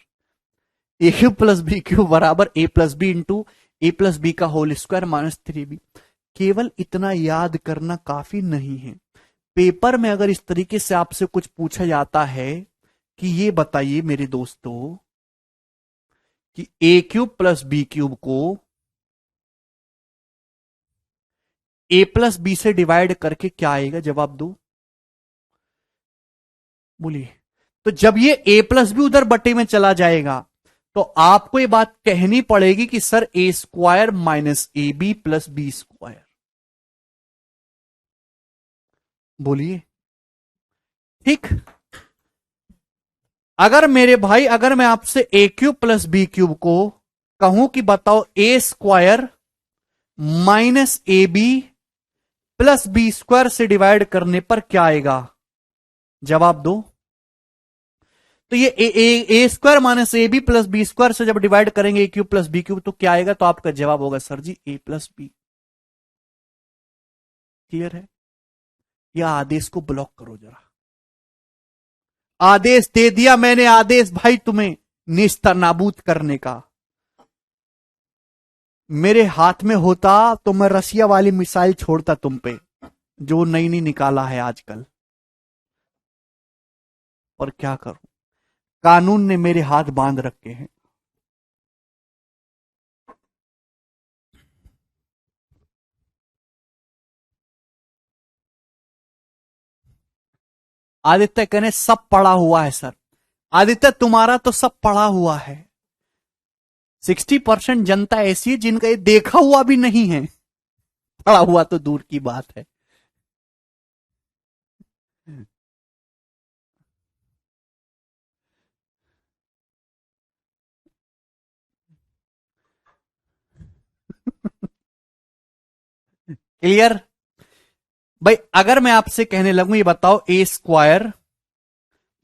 a cube plus b cube बराबर a plus b into a plus b का होल स्क्वायर माइनस 3b। केवल इतना याद करना काफी नहीं है, पेपर में अगर इस तरीके से आपसे कुछ पूछा जाता है कि ये बताइए मेरे दोस्तों कि a cube plus b cube को ए प्लस बी से डिवाइड करके क्या आएगा, जवाब दो, बोलिए। तो जब ये ए प्लस बी उधर बटे में चला जाएगा तो आपको ये बात कहनी पड़ेगी कि sir a square minus a b plus b square, बोलिए ठीक। अगर मेरे भाई, अगर मैं आपसे a cube plus b cube को कहूं कि बताओ a square minus a b plus b square से डिवाइड करने पर क्या आएगा, जवाब दो। तो ये a square minus a b plus b square से जब डिवाइड करेंगे a cube plus b cube तो क्या आएगा, तो आपका जवाब होगा सर जी ए प्लस बी। क्लियर है? या आदेश को ब्लॉक करो जरा, आदेश दे दिया मैंने, आदेश भाई तुम्हें निस्तर नाबूद करने का। मेरे हाथ में होता तो मैं रसिया वाली मिसाइल छोड़ता तुम पे, जो नई नई निकाला है आजकल, और क्या करूं, कानून ने मेरे हाथ बांध रखे हैं। आदित्य कहने सब पढ़ा हुआ है सर, आदित्य तुम्हारा तो सब पढ़ा हुआ है, 60% जनता ऐसी है जिनका ये देखा हुआ भी नहीं है, पढ़ा हुआ तो दूर की बात है। क्लियर? भाई अगर मैं आपसे कहने लगूं ये बताओ a square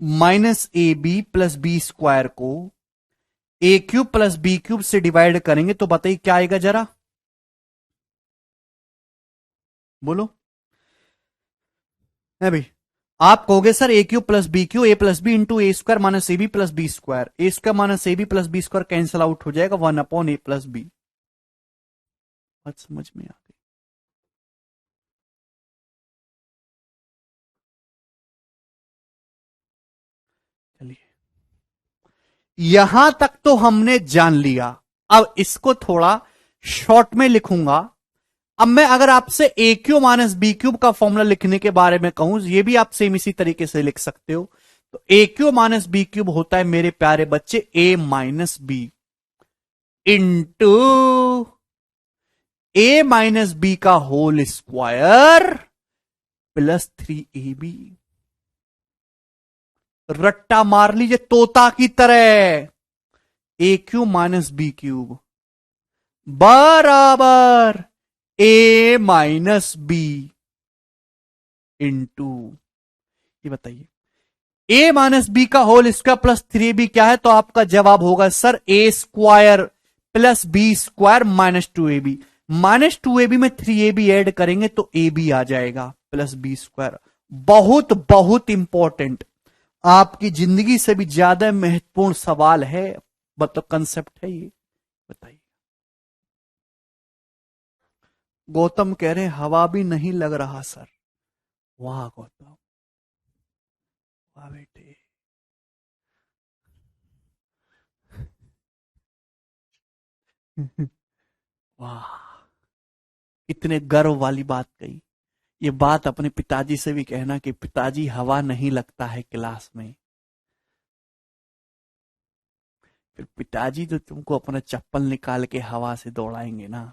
minus a b plus b square को a cube plus b cube से डिवाइड करेंगे तो बताइए क्या आएगा जरा, बोलो। है भाई, आप कहोगे sir a cube plus b cube a plus b into a square minus a b plus b square, a square minus a b plus b square cancel out हो जाएगा, 1 अपॉन ए प्लस बी। बात समझ में आ गई? चलिए यहां तक तो हमने जान लिया, अब इसको थोड़ा शॉर्ट में लिखूंगा। अब मैं अगर आपसे ए क्यू माइनस बी क्यूब का फॉर्मूला लिखने के बारे में कहूं, ये भी आप सेम इसी तरीके से लिख सकते हो। तो a cube minus b cube होता है मेरे प्यारे बच्चे a minus b into a minus b का होल स्क्वायर प्लस 3ab। रट्टा मार लीजिए तोता की तरह। A cube minus b cube बराबर ए माइनस बी इंटू, ये बताइए, ए माइनस बी का होल स्क्वायर प्लस 3b क्या है? तो आपका जवाब होगा sir a square plus b square minus 2ab। Minus 2ab में 3ab ऐड करेंगे तो ab आ जाएगा प्लस बी स्क्वायर। बहुत बहुत इंपॉर्टेंट, आपकी जिंदगी से भी ज्यादा महत्वपूर्ण सवाल है, मतलब कंसेप्ट है ये। बताइए। गौतम कह रहे हैं हवा भी नहीं लग रहा सर। वाह गौतम, वाह बेटे। वाह, इतने गर्व वाली बात कही। ये बात अपने पिताजी से भी कहना कि पिताजी हवा नहीं लगता है क्लास में। फिर पिताजी तो तुमको अपना चप्पल निकाल के हवा से दौड़ाएंगे ना।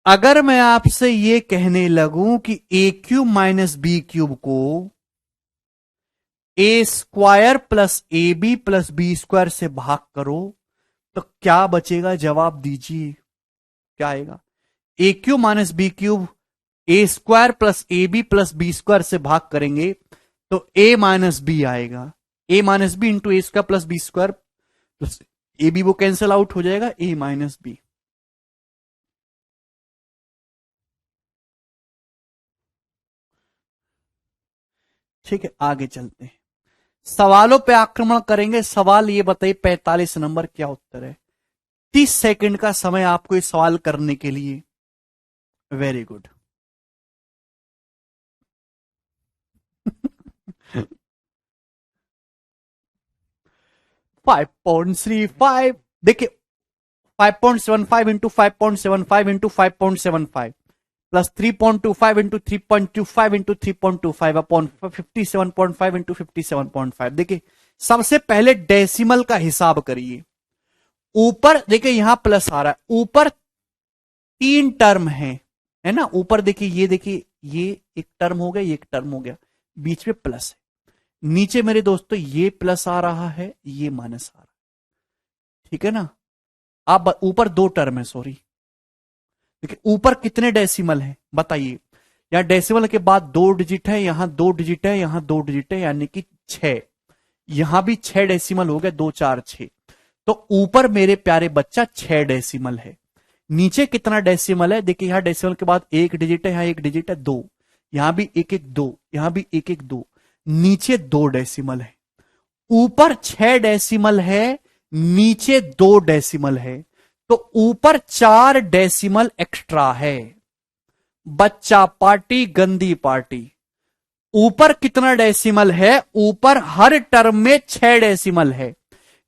अगर मैं आपसे ये कहने लगूं कि a cube minus b cube को a square plus a b plus b square से भाग करो तो क्या बचेगा? जवाब दीजिए, क्या आएगा? A cube minus b cube a square plus a b plus b square से भाग करेंगे तो ए माइनस बी आएगा। A minus b into a square plus b square plus a b वो कैंसिल आउट हो जाएगा, ए माइनस बी। ठीक है, आगे चलते हैं, सवालों पे आक्रमण करेंगे। सवाल ये बताइए 45 नंबर क्या उत्तर है? 30 सेकंड का समय आपको इस सवाल करने के लिए। Very good. 5.35, देखिए 5.75 into 5.75 into 5.75 plus 3.25 into 3.25 into 3.25 upon 57.5 into 57.5। देखिए सबसे पहले डेसिमल का हिसाब करिए। ऊपर देखिए यहां प्लस आ रहा है, ऊपर 3 टर्म है ना? ऊपर देखिए, ये देखिए, ये एक टर्म हो गया, ये एक टर्म हो गया, बीच में प्लस है। नीचे मेरे दोस्तों ये प्लस आ रहा है, ये माइनस आ रहा है, ठीक है ना? आप ऊपर 2 टर्म है, सॉरी। देखिए ऊपर कितने डेसिमल हैं बताइए? यहां डेसिमल के बाद 2 डिजिट है, यहां 2 डिजिट है, यहां 2 डिजिट है, यानी कि 6। यहां भी 6 डेसिमल हो गए, 2 4 6। तो ऊपर मेरे प्यारे बच्चा 6 डेसिमल है। नीचे कितना डेसिमल है? देखिए यहां डेसिमल के बाद 1 डिजिट है, यहां 1 डिजिट है, 2। यहां भी 1 1 2, यहां भी 1 1 2। नीचे 2 डेसिमल है। ऊपर 6 डेसिमल है, नीचे 2 डेसिमल है, तो ऊपर 4 डेसिमल एक्स्ट्रा है। बच्चा पार्टी गंदी पार्टी। ऊपर कितना डेसिमल है? ऊपर हर टर्म में 6 डेसिमल है,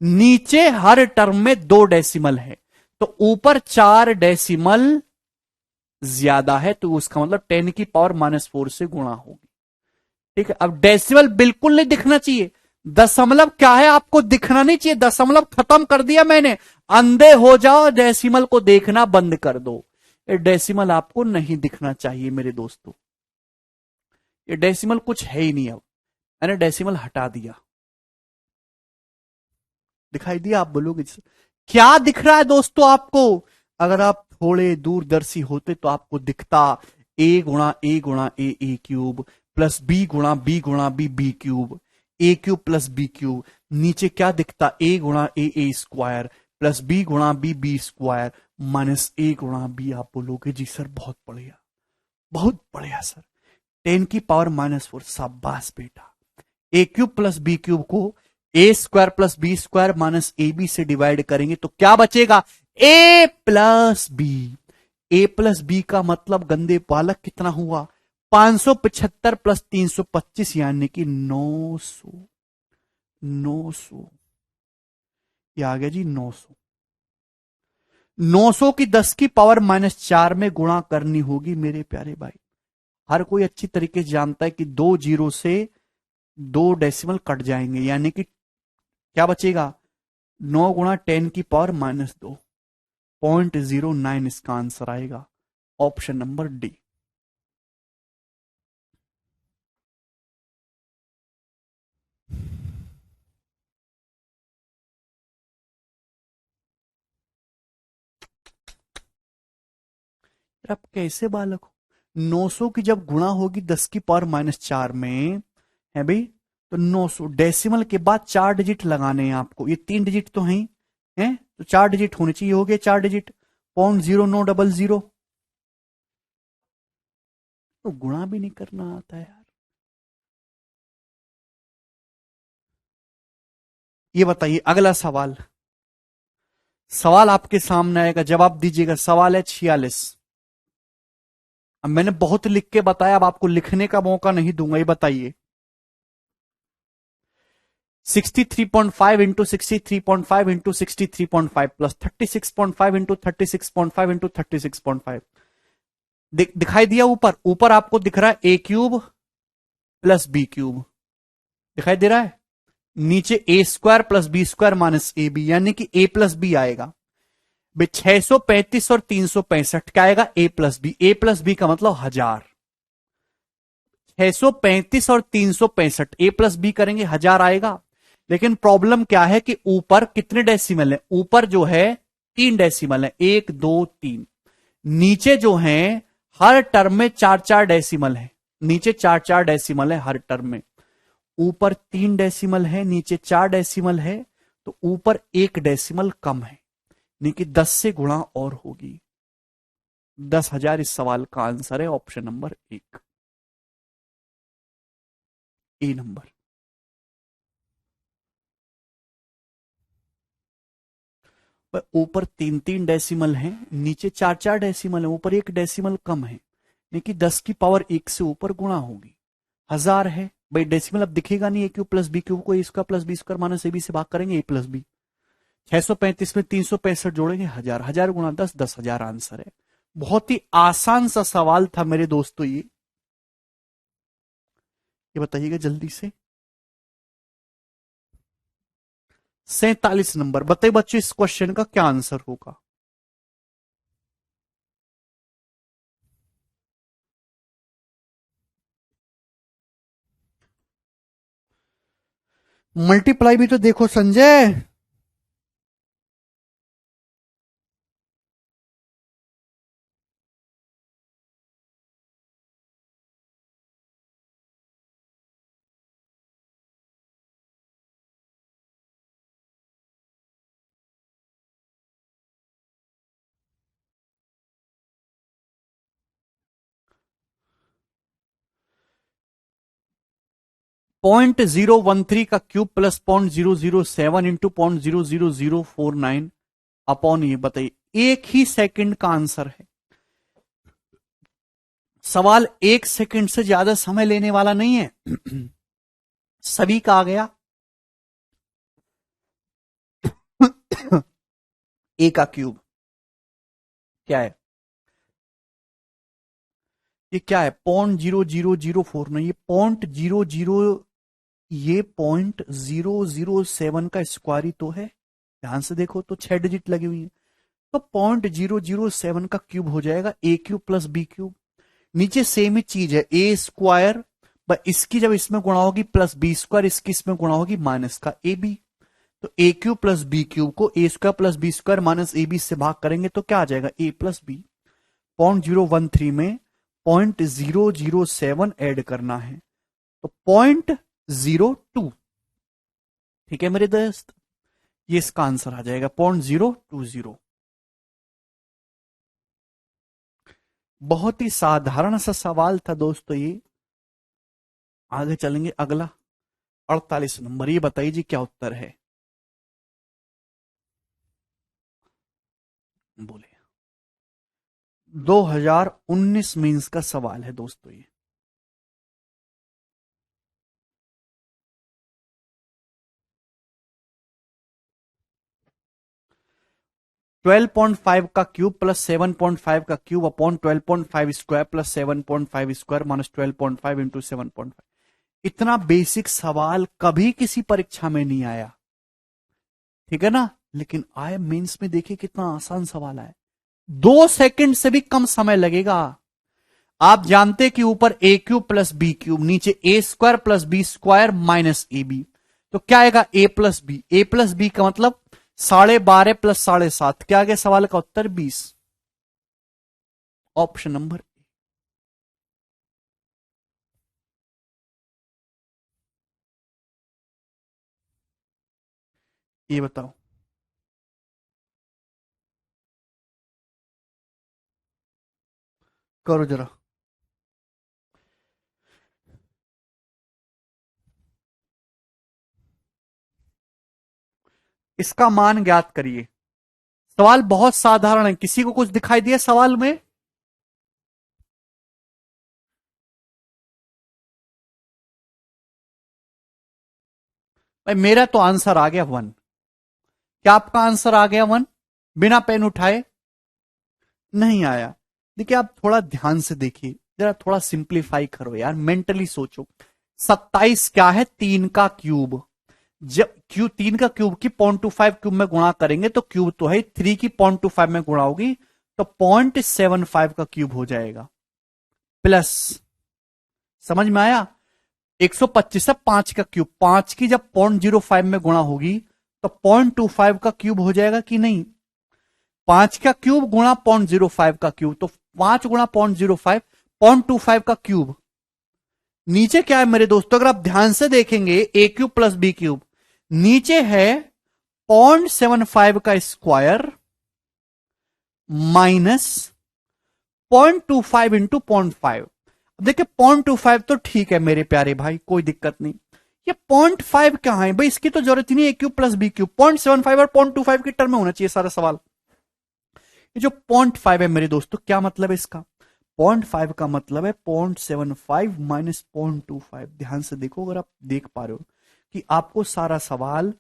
नीचे हर टर्म में 2 डेसिमल है, तो ऊपर 4 डेसिमल ज्यादा है, तो उसका मतलब 10 की पावर -4 से गुणा होगी। ठीक है, अब डेसिमल बिल्कुल नहीं दिखना चाहिए। दशमलव क्या है आपको दिखना नहीं चाहिए, दशमलव खत्म कर दिया मैंने। अंधे हो जाओ, डेसिमल को देखना बंद कर दो। ये डेसिमल आपको नहीं दिखना चाहिए मेरे दोस्तों। ये डेसिमल कुछ है ही नहीं। अब मैंने डेसिमल हटा दिया, दिखाई दिया? आप बोलोगे क्या दिख रहा है दोस्तों आपको? अगर आप थोड़े दूरदर्शी होते तो आपको दिखता ए गुणा ए क्यूब प्लस बी गुणा b cube, a cube plus b cube. नीचे क्या दिखता? A square plus b square minus a गुणा बी। आप बोलोगे जी सर बहुत बढ़िया, बहुत बढ़िया सर, 10 की पावर -4। शाबाश बेटा। A cube plus b cube को a square plus b square minus a b से डिवाइड करेंगे तो क्या बचेगा? A plus b. A plus b का मतलब गंदे बालक कितना हुआ? 575 प्लस 325 यानी कि 900। 900 ये आ गया जी 900। 900 की 10 की पावर -4 में गुणा करनी होगी मेरे प्यारे भाई। हर कोई अच्छी तरीके से जानता है कि 2 जीरो से 2 डेसिमल कट जाएंगे, यानी कि क्या बचेगा? 9 गुणा 10 की पावर -2, 0.09 इसका आंसर आएगा, ऑप्शन नंबर डी। आप कैसे बालक हो? 900 की जब गुणा होगी 10 की पावर -4 में, है भाई, तो 900 डेसिमल के बाद 4 डिजिट लगाने हैं आपको। ये 3 डिजिट तो हैं, तो 4 डिजिट होने चाहिए, हो गए 4 डिजिट। 0.0900। तो गुणा भी नहीं करना आता है यार। ये बताइए अगला सवाल। सवाल आपके सामने आएगा, जवाब दीजिएगा। सवाल है 46। अब मैंने बहुत लिख के बताया, अब आपको लिखने का मौका नहीं दूंगा। ये बताइए 63.5 into 63.5 into 63.5 plus 36.5 into 36.5 into 36.5। दिखाई दिया ऊपर? ऊपर आपको दिख रहा है a³ प्लस b³, दिखाई दे रहा है। नीचे a² plus b² minus ab, यानी कि a प्लस बी आएगा। 635 और 365 क्या आएगा? a plus b. a plus b का मतलब 1000। 635 और 365 a प्लस बी करेंगे 1000 आएगा। लेकिन प्रॉब्लम क्या है कि ऊपर कितने डेसिमल है? ऊपर जो है 3 डेसिमल है, 1 2 3। नीचे जो है हर टर्म में 4 डेसिमल है। नीचे 4 डेसिमल है हर टर्म में। ऊपर 3 डेसिमल है, नीचे 4 डेसिमल है, तो ऊपर 1 डेसिमल कम है, यानी कि 10 से गुणा और होगी। 10,000 इस सवाल का आंसर है, ऑप्शन नंबर 1, ए नंबर। ऊपर 3 डेसिमल है, नीचे 4 डेसिमल है, ऊपर 1 डेसिमल कम है, यानी 10 की पावर 1 से ऊपर गुणा होगी। 1000 है भाई, डेसिमल अब दिखेगा नहीं। a³ प्लस b³ को a² plus b² minus ab से भाग करेंगे, a प्लस बी। 635 में 365 जोड़ेंगे, 1000। 1000 गुणा 10, 10,000 आंसर है। बहुत ही आसान सा सवाल था मेरे दोस्तों। ये बताइएगा जल्दी से। 47 नंबर। बताइए बच्चों इस क्वेश्चन का क्या आंसर होगा? मल्टीप्लाई भी तो देखो संजय। .013 का क्यूब प्लस 0.007 इंटू 0.00049 अपॉन, ये बताइए एक ही सेकंड का आंसर है। सवाल 1 सेकंड से ज्यादा समय लेने वाला नहीं है। सभी का आ गया। ए का क्यूब क्या है? ये क्या है? 0.00049। ये 0.007 का स्क्वायर ही तो है। ध्यान से देखो तो 6 डिजिट लगी हुई है, तो 0.007 का क्यूब हो जाएगा a³ प्लस b³। नीचे सेम ही चीज है, a² इसकी जब इसमें गुणा होगी प्लस b², इसकी इसमें गुणा होगी माइनस का ab। तो a³ प्लस b³ को a² plus b² minus ab से भाग करेंगे तो क्या आ जाएगा? a plus B. 0.013 में 0.007 ऐड करना है, तो 0.02। ठीक है मेरे दोस्त, ये इसका आंसर आ जाएगा 0.020। बहुत ही साधारण सा सवाल था दोस्तों ये। आगे चलेंगे अगला 48 नंबर। ये बताइए जी क्या उत्तर है? बोले 2019 मीन्स का सवाल है दोस्तों ये। 12.5 का क्यूब प्लस 7.5 का cube upon 12.5 square plus 7.5 square minus 12.5 into 7.5। इतना बेसिक सवाल कभी किसी परीक्षा में नहीं आया, ठीक है ना। लेकिन आए मेंस में देखिए कितना आसान सवाल है। 2 सेकंड से भी कम समय लगेगा। आप जानते कि ऊपर a³ प्लस b³, नीचे a² plus b² minus ab, तो क्या आएगा? a plus b. a plus b का मतलब 12.5 प्लस 7.5, क्या आ गया सवाल का उत्तर? 20। ऑप्शन नंबर ये बताओ। करो जरा। इसका मान ज्ञात करिए। सवाल बहुत साधारण है, किसी को कुछ दिखाई दिया सवाल में? भाई मेरा तो आंसर आ गया 1। क्या आपका आंसर आ गया 1 बिना पेन उठाए? नहीं आया। देखिए आप थोड़ा ध्यान से देखिए, जरा थोड़ा सिंप्लीफाई करो यार, मेंटली सोचो। 27 क्या है? 3 का क्यूब। जब क्यूब 3 का क्यूब की 0.25 क्यूब में गुणा करेंगे तो क्यूब तो है, 3 की 0.25 में गुणा होगी तो 0.75 का क्यूब हो जाएगा। प्लस, समझ में आया? 125 है 5 का क्यूब, 5 की जब 0.05 में गुणा होगी तो 0.25 का क्यूब हो जाएगा कि नहीं? 5 का क्यूब गुणा 0.05 का क्यूब, तो 5 गुणा 0.05, 0.25 का क्यूब। नीचे क्या है मेरे दोस्तों, अगर आप ध्यान से देखेंगे a cube plus b cube, नीचे है 0.75 का स्क्वायर माइनस 0.25 इंटू 0.5। अब देखिए 0.25 तो ठीक है मेरे प्यारे भाई, कोई दिक्कत नहीं। ये 0.5 कहां है भाई, इसकी तो जरूरत ही नहीं, ए क्यूब प्लस बी क्यूब 0.75 और 0.25 की टर्म में होना चाहिए सारा सवाल। ये जो 0.5 है मेरे दोस्तों, क्या मतलब है इसका? 0.5 का मतलब है 0.75 माइनस 0.25। ध्यान से देखो, अगर आप देख पा रहे हो कि आपको सारा सवाल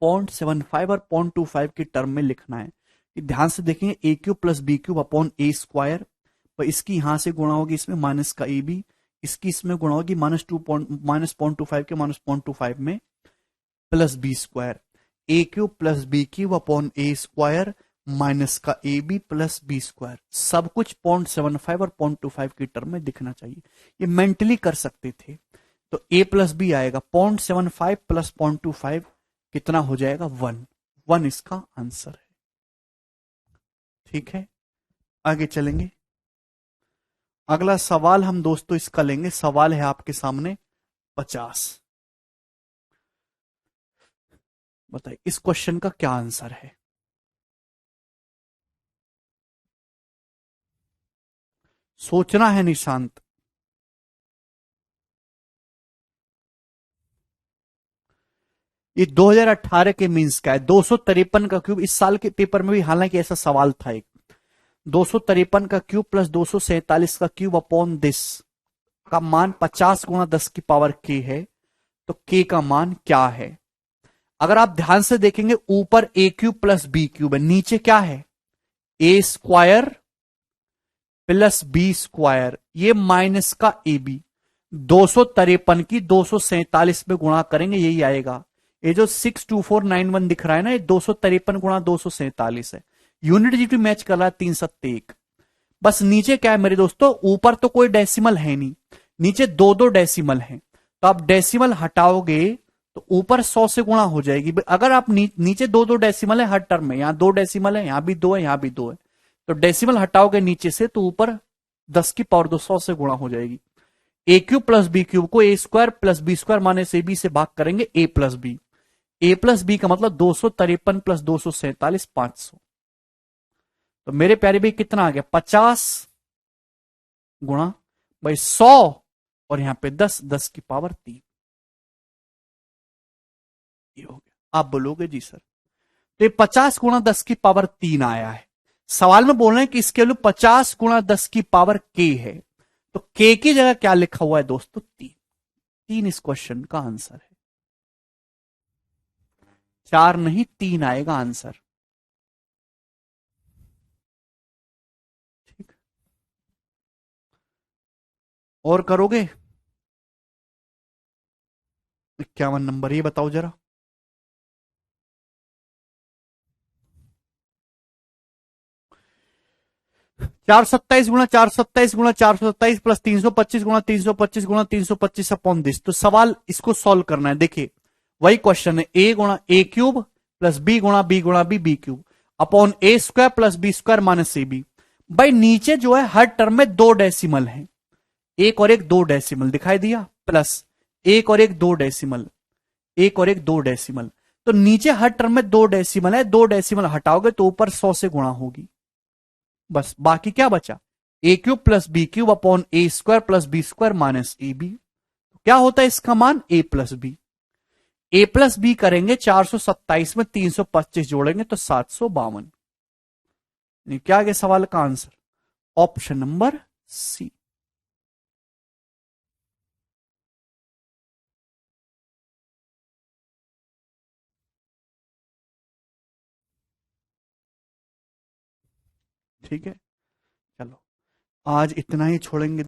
0.75 और 0.25 की टर्म में लिखना है। कि ध्यान से देखेंगे, a cube plus b cube upon a square, पर इसकी यहां से गुणा होगी इसमें माइनस का ए बी, इसकी इसमें गुणा होगी माइनस 0.25 के माइनस 0.25 में, plus b square. A cube plus b cube upon a square minus का a b plus b square. सब कुछ 0.75 और 0.25 की टर्म में दिखना चाहिए। ये मेंटली कर सकते थे। तो ए प्लस बी आएगा 0.75 प्लस 0.25 कितना हो जाएगा? 1। 1 इसका आंसर है। ठीक है, आगे चलेंगे। अगला सवाल हम दोस्तों इसका लेंगे, सवाल है आपके सामने 50। बताइए इस क्वेश्चन का क्या आंसर है? सोचना है निशांत। ये 2018 के मीन्स का है। 253 का क्यूब, इस साल के पेपर में भी हालांकि ऐसा सवाल था एक। 253 का क्यूब प्लस 247 का क्यूब अपॉन दिस का मान 50 गुणा 10 की पावर के है, तो के का मान क्या है? अगर आप ध्यान से देखेंगे, ऊपर ए क्यूब प्लस बी क्यूब है, नीचे क्या है? A square plus b square, ये माइनस का ए बी। 253 की 247 में गुणा करेंगे यही आएगा। ये जो 62491 दिख रहा है ना, ये 253 गुणा 247 है। यूनिट जीटी मैच कर रहा है 371। बस नीचे क्या है मेरे दोस्तों, ऊपर तो कोई डेसिमल है नहीं, नीचे दो दो डेसिमल है, तो आप डेसिमल हटाओगे तो ऊपर 100 से गुणा हो जाएगी। अगर आप नीचे दो दो डेसिमल है हर टर्म में, यहां 2 डेसिमल है, यहां भी 2 है, यहां भी 2 है, तो डेसिमल हटाओगे नीचे से तो ऊपर 10 की पावर 200 से गुणा हो जाएगी। ए क्यूब प्लस बी क्यूब को a square plus b square माने से बी से भाग करेंगे, ए plus b. A plus b का मतलब 253 प्लस 247 500। तो मेरे प्यारे भाई कितना आ गया? 50 गुणा भाई 100 और यहां पे 10, 10 की पावर 3। ये हो गया। आप बोलोगे जी सर, तो ये 50 गुणा 10 की पावर 3 आया है। सवाल में बोल रहे हैं कि इसके वैल्यू 50 गुणा 10 की पावर के है, तो के की जगह क्या लिखा हुआ है दोस्तों? 3। 3 इस क्वेश्चन का आंसर है। 4 नहीं 3 आएगा आंसर। ठीक, और करोगे? 51 नंबर, ये बताओ जरा। 427 गुणा 427 गुणा 427 प्लस 325 गुणा 325 गुणा 325 अपॉन दिस। तो सवाल इसको सॉल्व करना है। देखिए वही क्वेश्चन है, ए गुणा ए क्यूब प्लस बी गुणा बी गुणा b b cube upon a square plus b square minus a b. भाई नीचे जो है हर टर्म में 2 डेसिमल है, एक और एक 2 डेसिमल दिखाई दिया, प्लस एक और एक 2 डेसिमल, एक और एक 2 डेसिमल। तो नीचे हर टर्म में 2 डेसिमल है, 2 डेसिमल हटाओगे तो ऊपर 100 से गुणा होगी। बस बाकी क्या बचा, a cube plus b cube upon a square plus b square minus a b. क्या होता है इसका मान, a plus b. A plus b करेंगे 427 में 325 जोड़ेंगे तो 752। क्या आ गया सवाल का आंसर, ऑप्शन नंबर सी। ठीक है, चलो आज इतना ही छोड़ेंगे।